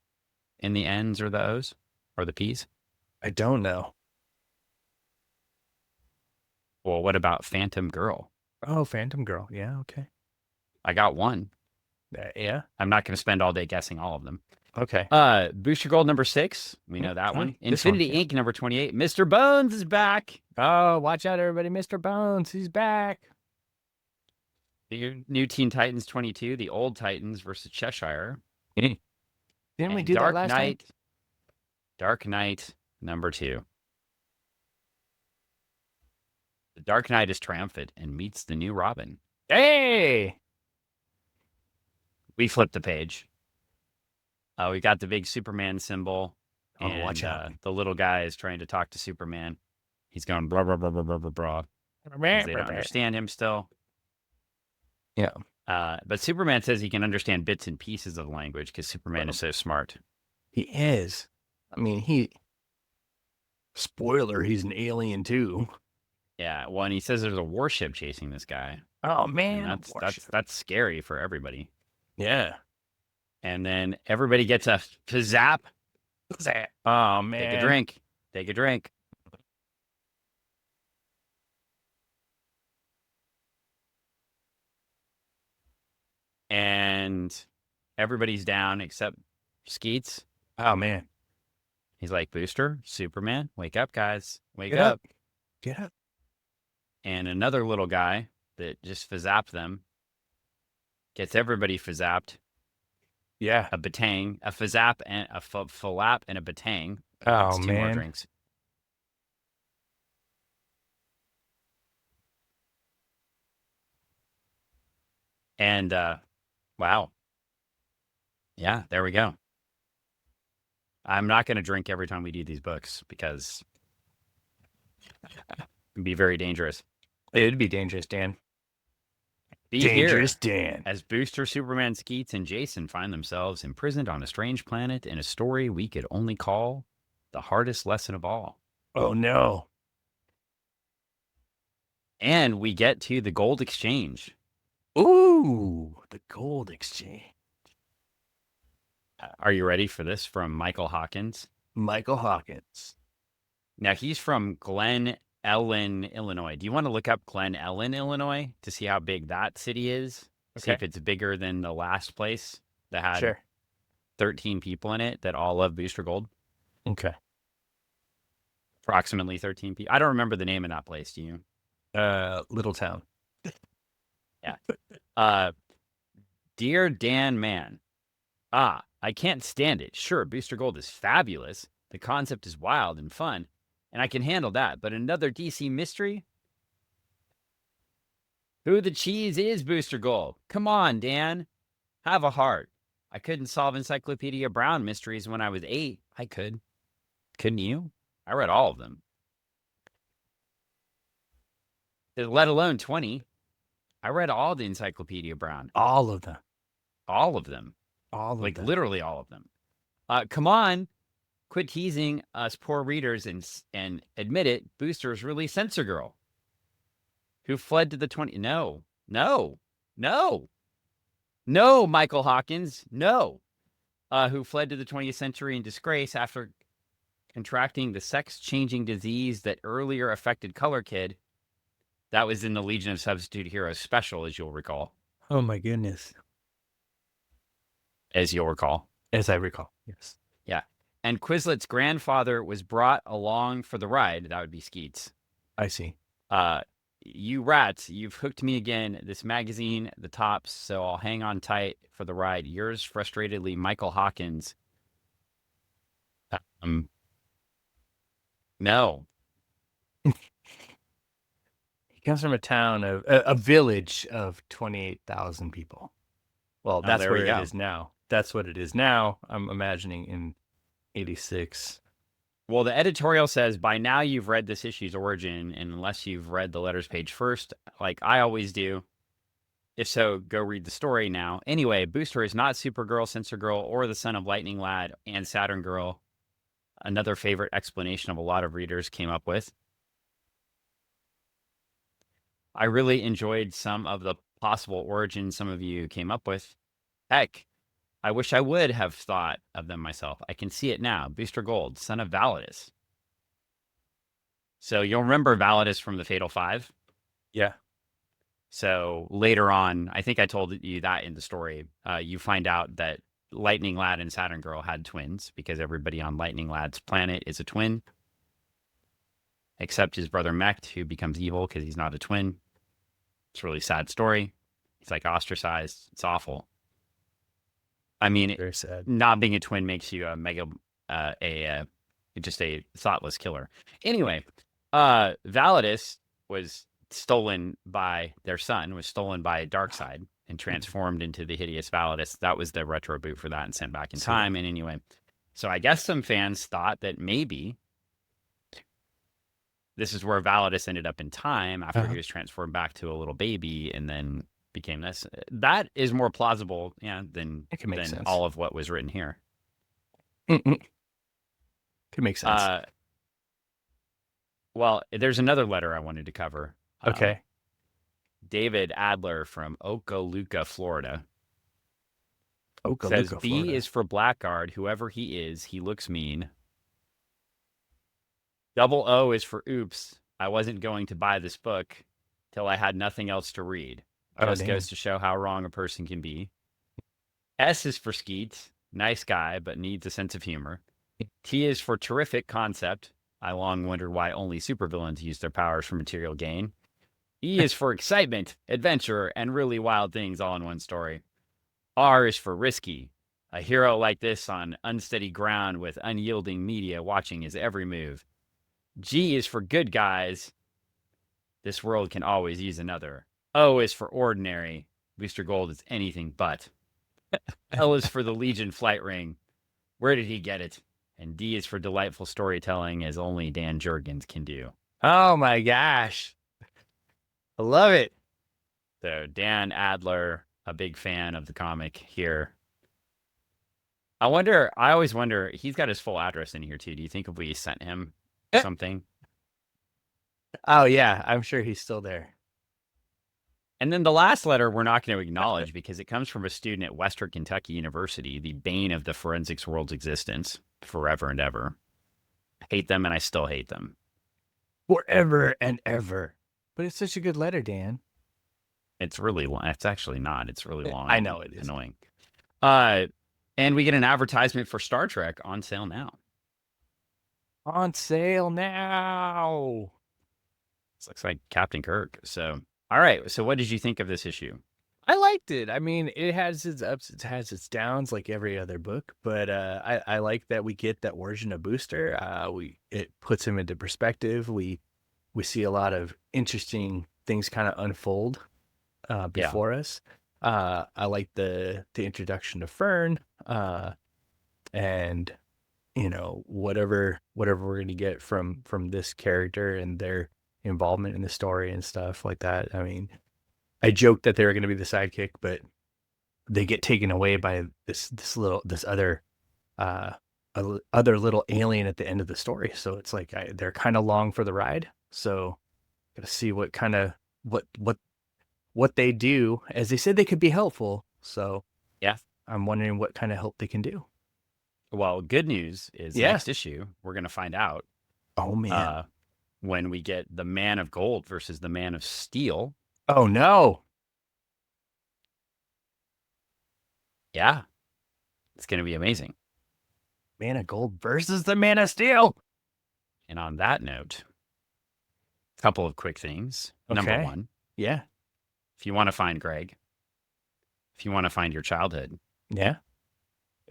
in the N's or the O's or the P's? I don't know. Well, what about Phantom Girl? Oh, Phantom Girl. Yeah, okay. I got one. Yeah. I'm not going to spend all day guessing all of them. Okay. Booster Gold number 6. We know that one. Infinity Inc. number 28. Mr. Bones is back. Oh, watch out, everybody. Mr. Bones, he's back. The new Teen Titans 22. The old Titans versus Cheshire. Didn't we do that last night? Dark Knight number 2. The Dark Knight is triumphant and meets the new Robin. Hey! We flipped the page. We got the big Superman symbol. And watch out. The little guy is trying to talk to Superman. He's going blah, blah, blah, blah, blah, blah, blah. They don't understand him still. Yeah. But Superman says he can understand bits and pieces of language because Superman is so smart. He is. I mean, spoiler, he's an alien too. Yeah. Well, and he says there's a warship chasing this guy. Oh, man. And that's scary for everybody. Yeah. And then everybody gets a zap. Oh, man. Take a drink. And everybody's down except Skeets. Oh, man. He's like, Booster, Superman, wake up, guys. Wake up. Get up. And another little guy that just fizzapped them gets everybody fizzapped. Yeah. A batang, a fizzap, and a fallap, and a batang. Oh, That's 2 man. more drinks. And, wow. Yeah, there we go. I'm not going to drink every time we do these books because it can be very dangerous. It'd be dangerous, Dan. Dangerous Dan. As Booster, Superman, Skeets, and Jason find themselves imprisoned on a strange planet in a story we could only call the hardest lesson of all. Oh, no. And we get to the gold exchange. Ooh, the gold exchange. Are you ready for this from Michael Hawkins? Michael Hawkins. Now, he's from Glen Ellen, Illinois. Do you want to look up Glen Ellen, Illinois to see how big that city is? Okay. See if it's bigger than the last place that had 13 people in it that all love Booster Gold? Okay. Approximately 13 people. I don't remember the name of that place. Do you? Little Town. Yeah. Uh, Dear Dan Man, I can't stand it. Sure, Booster Gold is fabulous. The concept is wild and fun, and I can handle that. But another DC mystery? Who the cheese is Booster Gold? Come on, Dan. Have a heart. I couldn't solve Encyclopedia Brown mysteries when I was 8. I could. Couldn't you? I read all of them. Let alone 20. I read all the Encyclopedia Brown. All of them. All of them. All of like them. Literally all of them. Come on. Quit teasing us poor readers and admit it. Booster's really Censor Girl. Who fled to the 20. No. No, Michael Hawkins. No. Who fled to the 20th century in disgrace after contracting the sex-changing disease that earlier affected Color Kid. That was in the Legion of Substitute Heroes special, as you'll recall. Oh, my goodness. As you'll recall. As I recall, yes. Yeah. And Quizlet's grandfather was brought along for the ride. That would be Skeets. I see. You rats, you've hooked me again. This magazine, the tops, so I'll hang on tight for the ride. Yours frustratedly, Michael Hawkins. No. He comes from a town of a village of 28,000 people. Well, that's where it is now. That's what it is now. I'm imagining in 86. Well, the editorial says by now you've read this issue's origin, and unless you've read the letters page first, like I always do. If so, go read the story now. Anyway, Booster is not Supergirl, Censor Girl, or the son of Lightning Lad and Saturn Girl. Another favorite explanation of a lot of readers came up with. I really enjoyed some of the possible origins some of you came up with. Heck, I wish I would have thought of them myself. I can see it now. Booster Gold, son of Validus. So you'll remember Validus from the Fatal Five? Yeah. So later on, I think I told you that in the story, you find out that Lightning Lad and Saturn Girl had twins because everybody on Lightning Lad's planet is a twin. Except his brother Mech, who becomes evil because he's not a twin. It's a really sad story. He's like ostracized. It's awful. I mean, very sad. Not being a twin makes you just a thoughtless killer. Anyway, Validus was stolen by their son, was stolen by Darkseid and transformed into the hideous Validus. That was the retro boot for that and sent back in time. And anyway, so I guess some fans thought that maybe this is where Validus ended up in time after he was transformed back to a little baby and then became this. That is more plausible, than all of what was written here. Could make sense. Well, there's another letter I wanted to cover. Okay. David Adler from Okaloosa, Florida. Okaloosa, says B is for Blackguard. Whoever he is, he looks mean. Double O is for oops. I wasn't going to buy this book till I had nothing else to read. Just goes to show how wrong a person can be. S is for Skeets. Nice guy, but needs a sense of humor. T is for terrific concept. I long wondered why only supervillains use their powers for material gain. E is for excitement, adventure, and really wild things all in one story. R is for risky. A hero like this on unsteady ground with unyielding media watching his every move. G is for good guys. This world can always use another. O is for ordinary. Booster Gold is anything but. L is for the Legion flight ring. Where did he get it? And D is for delightful storytelling as only Dan Jurgens can do. Oh my gosh. I love it. So Dan Adler, a big fan of the comic here. I always wonder, he's got his full address in here too. Do you think if we sent him something? Oh yeah, I'm sure he's still there. And then the last letter we're not going to acknowledge because it comes from a student at Western Kentucky University, the bane of the forensics world's existence forever and ever. I hate them and I still hate them. Forever and ever. But it's such a good letter, Dan. It's really long. It's actually not. It's really long. I know it is. Annoying. And we get an advertisement for Star Trek on sale now. On sale now. This looks like Captain Kirk. So All right. So what did you think of this issue? I liked it. I mean, it has its ups, it has its downs, like every other book. But I like that we get that origin of Booster. It puts him into perspective. We see a lot of interesting things kind of unfold before us. I like the introduction of Fern, and whatever we're gonna get from this character and their involvement in the story and stuff like that. I mean, I joked that they were gonna be the sidekick, but they get taken away by this other other little alien at the end of the story. So it's like they're kind of long for the ride. So gotta see what kind of what they do, as they said they could be helpful. So yeah, I'm wondering what kind of help they can do. Well, good news is next issue we're gonna find out. Oh man, when we get the Man of Gold versus the Man of Steel. Oh no. Yeah, it's gonna be amazing. Man of Gold versus the Man of Steel. And on that note, a couple of quick things. Okay. Number one. Yeah. If you want to find Greg, if you want to find your childhood. Yeah.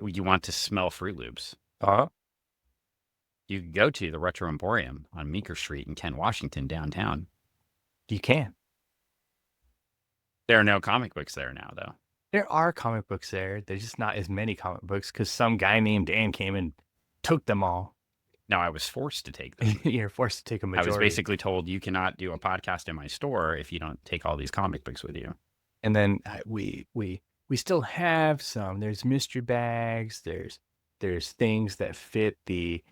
You want to smell Fruit Loops. You can go to the Retro Emporium on Meeker Street in Kent, Washington, downtown. You can. There are no comic books there now, though. There are comic books there. There's just not as many comic books because some guy named Dan came and took them all. No, I was forced to take them. You're forced to take a majority. I was basically told you cannot do a podcast in my store if you don't take all these comic books with you. And then we still have some. There's mystery bags. There's things that fit the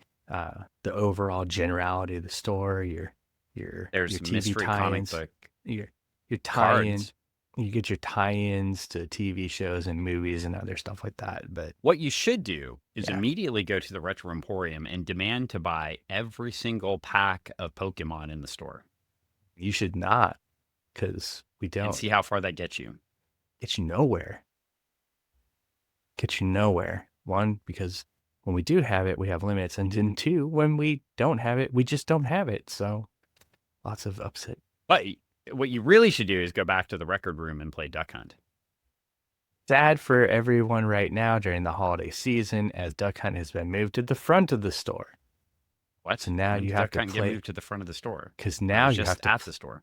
overall generality of the store. There's your TV mystery tie-ins, comic book. Your tie-ins. You get your tie-ins to TV shows and movies and other stuff like that. But what you should do is immediately go to the Retro Emporium and demand to buy every single pack of Pokemon in the store. You should not, because we don't. And see how far that gets you. Gets you nowhere. Gets you nowhere. One, because when we do have it, we have limits. And then two, when we don't have it, we just don't have it. So lots of upset. But what you really should do is go back to the record room and play Duck Hunt. Sad for everyone right now during the holiday season, as Duck Hunt has been moved to the front of the store. What? So now you have to get moved to the front of the store. Because now you have to at the store.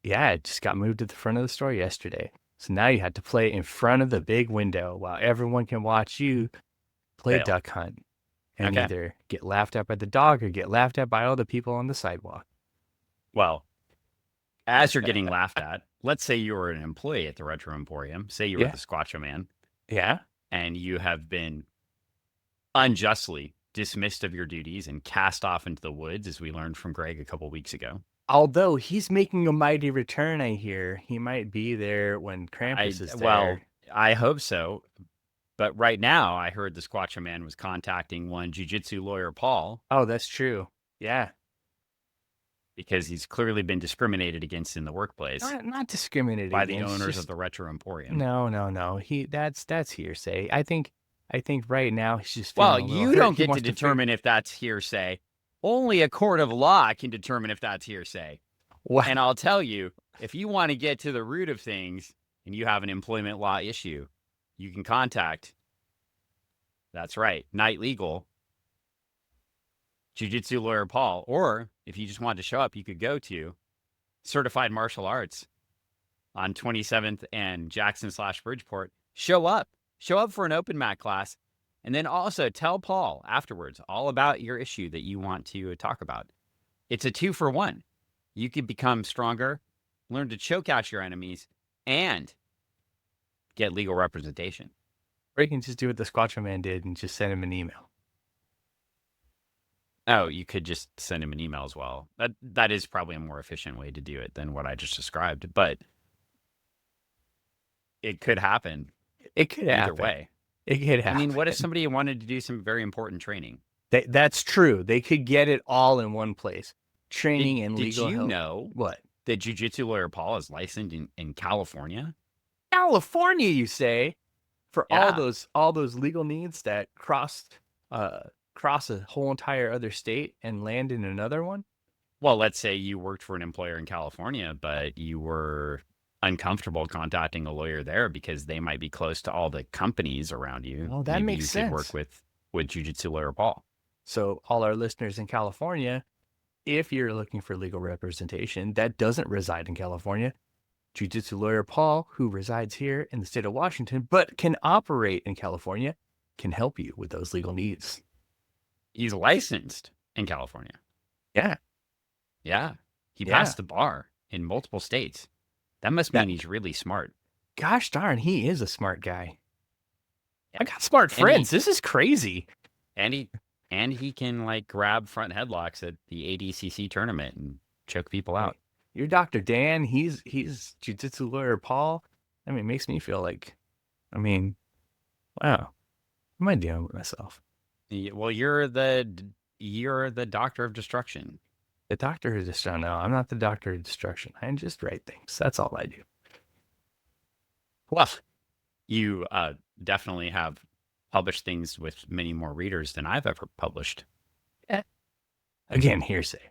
Yeah, it just got moved to the front of the store yesterday. So now you had to play in front of the big window while everyone can watch you play Duck Hunt and either get laughed at by the dog or get laughed at by all the people on the sidewalk. Well, as you're getting laughed at, let's say you were an employee at the Retro Emporium. Say you were the Squatcho Man. Yeah. And you have been unjustly dismissed of your duties and cast off into the woods, as we learned from Greg a couple weeks ago. Although he's making a mighty return, I hear. He might be there when Krampus is there. Well, I hope so. But right now, I heard the Squatcho Man was contacting one jiu-jitsu lawyer, Paul. Oh, that's true. Yeah. Because he's clearly been discriminated against in the workplace. Not discriminated by the owners of the Retro Emporium. No. That's hearsay. I think right now he's just you don't get to determine if that's hearsay. Only a court of law can determine if that's hearsay. What? And I'll tell you, if you want to get to the root of things and you have an employment law issue, you can contact, that's right, Night Legal, Jiu-Jitsu lawyer Paul, or if you just wanted to show up, you could go to Certified Martial Arts on 27th and Jackson/Bridgeport. Show up for an open mat class, and then also tell Paul afterwards all about your issue that you want to talk about. It's a 2-for-1. You could become stronger, learn to choke out your enemies, and get legal representation. Or you can just do what the Squatcho Man did and just send him an email. Oh, you could just send him an email as well. That is probably a more efficient way to do it than what I just described, but it could happen. It could happen. Either way. It could happen. I mean, what if somebody wanted to do some very important training? That's true. They could get it all in one place. Training and legal help. Did you know what? That Jiu-Jitsu lawyer Paul is licensed in California? California, you say? For all those legal needs that cross a whole entire other state and land in another one? Well, let's say you worked for an employer in California, but you were uncomfortable contacting a lawyer there because they might be close to all the companies around you. Oh, that Maybe makes you could work sense. with Jiu-Jitsu lawyer Paul. So all our listeners in California, if you're looking for legal representation that doesn't reside in California, Jiu-Jitsu lawyer Paul, who resides here in the state of Washington, but can operate in California, can help you with those legal needs. He's licensed in California. Yeah. Yeah. He passed the bar in multiple states. That must mean he's really smart. Gosh darn, he is a smart guy. Yeah. I got smart friends. This is crazy. And he can like grab front headlocks at the ADCC tournament and choke people out. You're Dr. Dan. He's Jiu-Jitsu lawyer Paul. I mean, it makes me feel like, wow, what am I doing with myself? Well, you're the doctor of destruction. The doctor of destruction. No, I'm not the doctor of destruction. I just write things. That's all I do. Well, you definitely have published things with many more readers than I've ever published. Again, hearsay.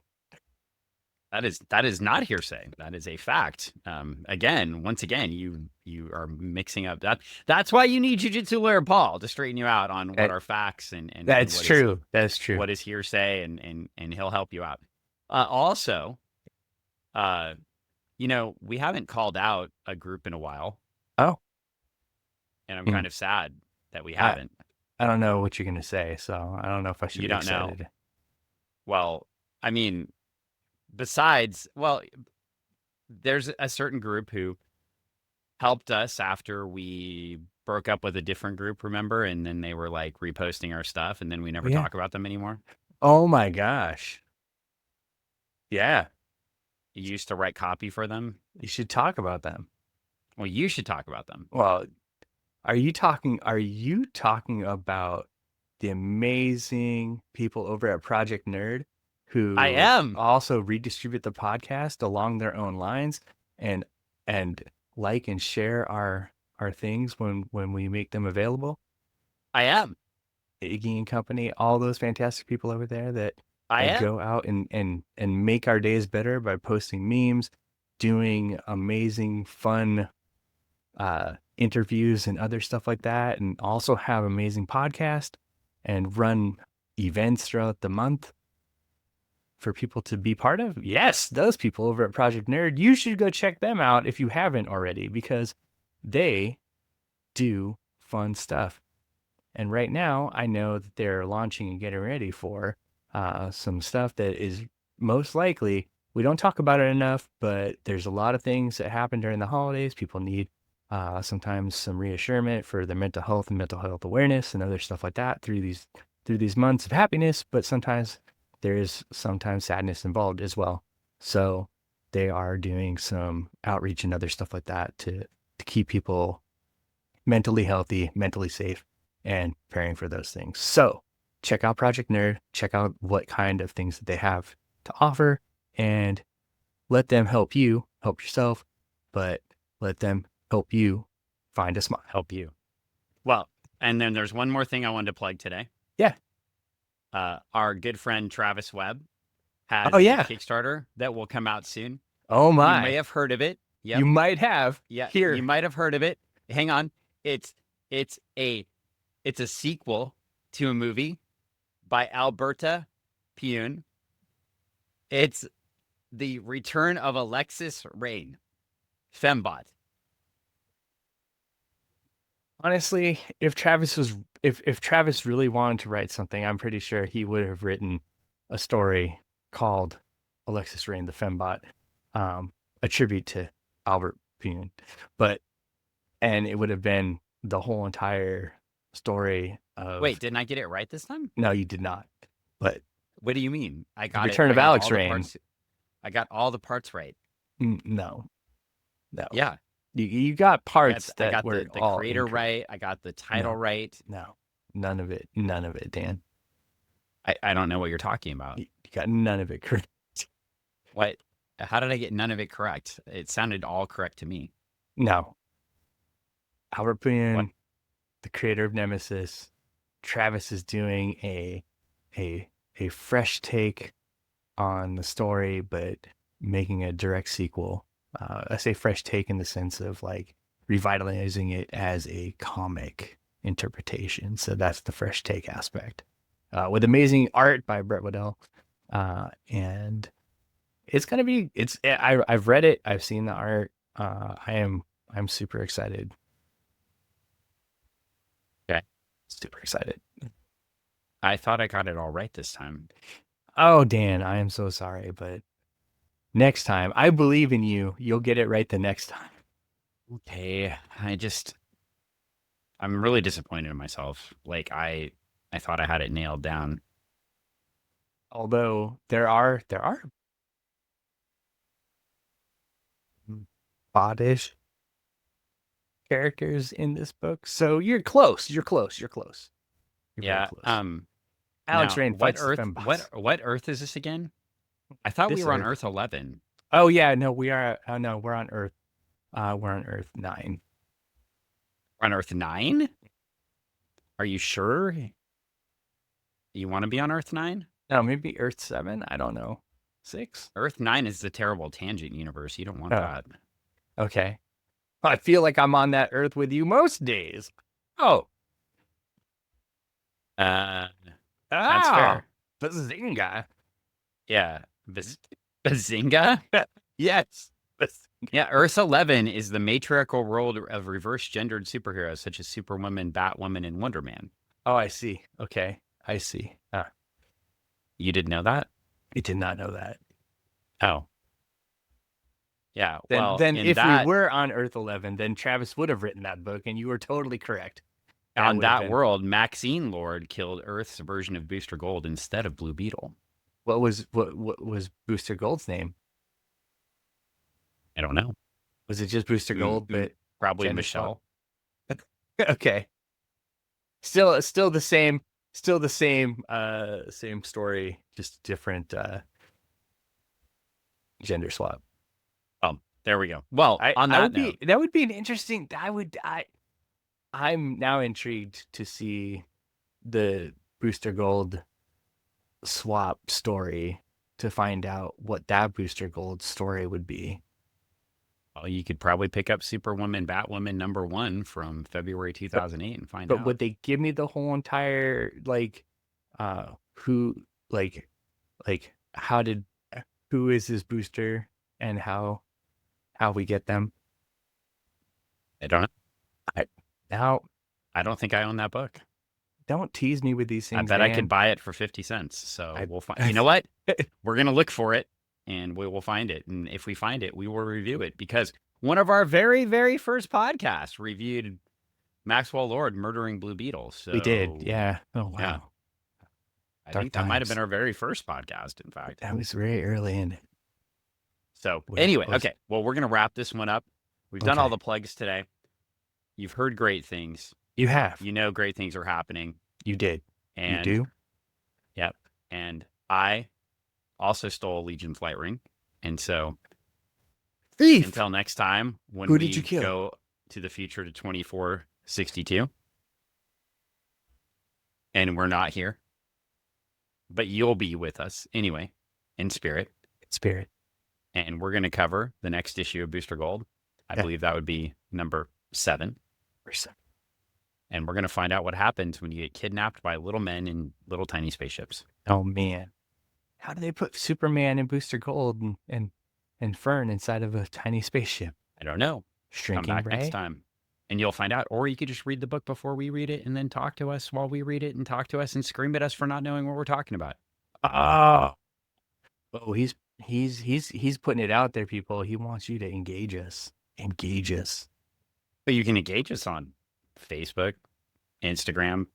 That is not hearsay. That is a fact. Once again, you are mixing up that. That's why you need Jiu-Jitsu lawyer Paul to straighten you out on what are facts and that's true. That's true. What is hearsay and he'll help you out. Also, we haven't called out a group in a while. Oh, and I'm kind of sad that we haven't. I don't know what you're gonna say, so I don't know if I should. You be excited. Know. Well, I mean. Besides, there's a certain group who helped us after we broke up with a different group, remember? And then they were like reposting our stuff, and then we never talk about them anymore. Oh my gosh. Yeah. You used to write copy for them. You should talk about them. Well, you should talk about them. Well, are you talking about the amazing people over at Project Nerd? Who I am also redistribute the podcast along their own lines and like and share our things when we make them available. I am. Iggy and company, all those fantastic people over there that go out and make our days better by posting memes, doing amazing fun interviews and other stuff like that, and also have amazing podcast and run events throughout the month for people to be part of. Yes, those people over at Project Nerd, you should go check them out if you haven't already, because they do fun stuff. And right now, I know that they're launching and getting ready for some stuff that is most likely, we don't talk about it enough, but there's a lot of things that happen during the holidays. People need sometimes some reassurance for their mental health and mental health awareness and other stuff like that through these months of happiness, but sometimes there is sometimes sadness involved as well. So they are doing some outreach and other stuff like that to keep people mentally healthy, mentally safe, and preparing for those things. So check out Project Nerd, check out what kind of things that they have to offer, and let them help you help yourself, but let them help you find a smile. Help you. Well, and then there's one more thing I wanted to plug today. Yeah. Our good friend Travis Webb has a Kickstarter that will come out soon. Oh my! You may have heard of it. Yep. You might have. Yeah. Here. You might have heard of it. Hang on. It's a sequel to a movie by Alberta Pune. It's the return of Alexis Rain, Fembot. Honestly, if Travis really wanted to write something, I'm pretty sure he would have written a story called Alexis Rain, the Fembot, a tribute to Albert Pune. And it would have been the whole entire story of... Wait, didn't I get it right this time? No, you did not. But what do you mean? I got Return of Alex Rain. I got all the parts right. No. Yeah. You got parts I got the creator right. I got the title right. No, none of it, Dan. I don't know what you're talking about. You got none of it correct. What? How did I get none of it correct? It sounded all correct to me. No. Albert Pune, the creator of Nemesis, Travis is doing a fresh take on the story, but making a direct sequel. I say fresh take in the sense of like revitalizing it as a comic interpretation. So that's the fresh take aspect. With amazing art by Brett Waddell. And it's gonna be I've read it, I've seen the art. I'm super excited. Okay. Super excited. I thought I got it all right this time. Oh, Dan, I am so sorry, but next time, I believe in you. You'll get it right the next time. Okay. I'm really disappointed in myself. Like I thought I had it nailed down. Although there are bodish characters in this book. So you're close. You're close. You're close. You're Yeah. very close. now, Alex Rain what fights Earth? the fembots. What Earth is this again? I thought we were on Earth 11. Oh yeah, no, we are. No, we're on Earth. We're on Earth 9. We're on Earth 9? Are you sure? You want to be on Earth 9? No, maybe Earth 7. I don't know. 6. Earth 9 is the terrible tangent universe. You don't want that. Okay. I feel like I'm on that Earth with you most days. Oh. That's fair. Bazinga. Yeah. Bazinga? Yes. Yeah, Earth 11 is the matriarchal world of reverse-gendered superheroes such as Superwoman, Batwoman, and Wonder Man. Oh, I see. Okay. I see. You didn't know that? I did not know that. Oh. Yeah, then if we were on Earth 11, then Travis would have written that book, and you were totally correct. On that world, Maxine Lord killed Earth's version of Booster Gold instead of Blue Beetle. What was Booster Gold's name? I don't know. Was it just Booster Gold? But probably Michelle. Okay. Still the same. Still the same. Same story, just different gender swap. There we go. Well, on that note, that would be an interesting. I'm now intrigued to see the Booster Gold swap story to find out what that Booster Gold story would be. Well, you could probably pick up Superwoman, Batwoman #1 from February 2008 and find out. But would they give me the whole entire who is this booster and how we get them? I don't know. I don't think I own that book. Don't tease me with these things. I bet I could buy it for 50 cents. So we'll find. You know what? We're gonna look for it, and we will find it. And if we find it, we will review it because one of our very, very first podcasts reviewed Maxwell Lord murdering Blue Beetle. So we did, yeah. Oh wow. Yeah. I think that might have been our very first podcast. In fact, that was very early in it. So anyway, okay. Well, we're gonna wrap this one up. We've done all the plugs today. You've heard great things. You have. You know great things are happening. You did. And you do? Yep. And I also stole a Legion flight ring. And so Thief. Until next time, when Who did you kill? Go to the future to 2462. And we're not here. But you'll be with us anyway, in spirit. Spirit. And we're going to cover the next issue of Booster Gold. I believe that would be number 7. And we're going to find out what happens when you get kidnapped by little men in little tiny spaceships. Oh, man. How do they put Superman and Booster Gold and Fern inside of a tiny spaceship? I don't know. Shrinking Come back Ray? next time. And you'll find out. Or you could just read the book before we read it and then talk to us while we read it and talk to us and scream at us for not knowing what we're talking about. Oh, he's putting it out there, people. He wants you to engage us. Engage us. But you can engage us on Facebook, Instagram,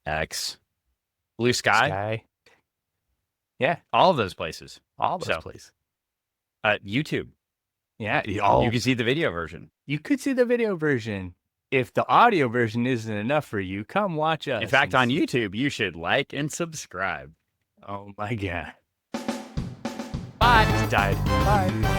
X, Blue Sky. Yeah. All of those places. All those places. YouTube. Yeah. You can see the video version. You could see the video version. If the audio version isn't enough for you, come watch us. In fact, on YouTube, you should like and subscribe. Oh, my God. Bye. Just died. Bye.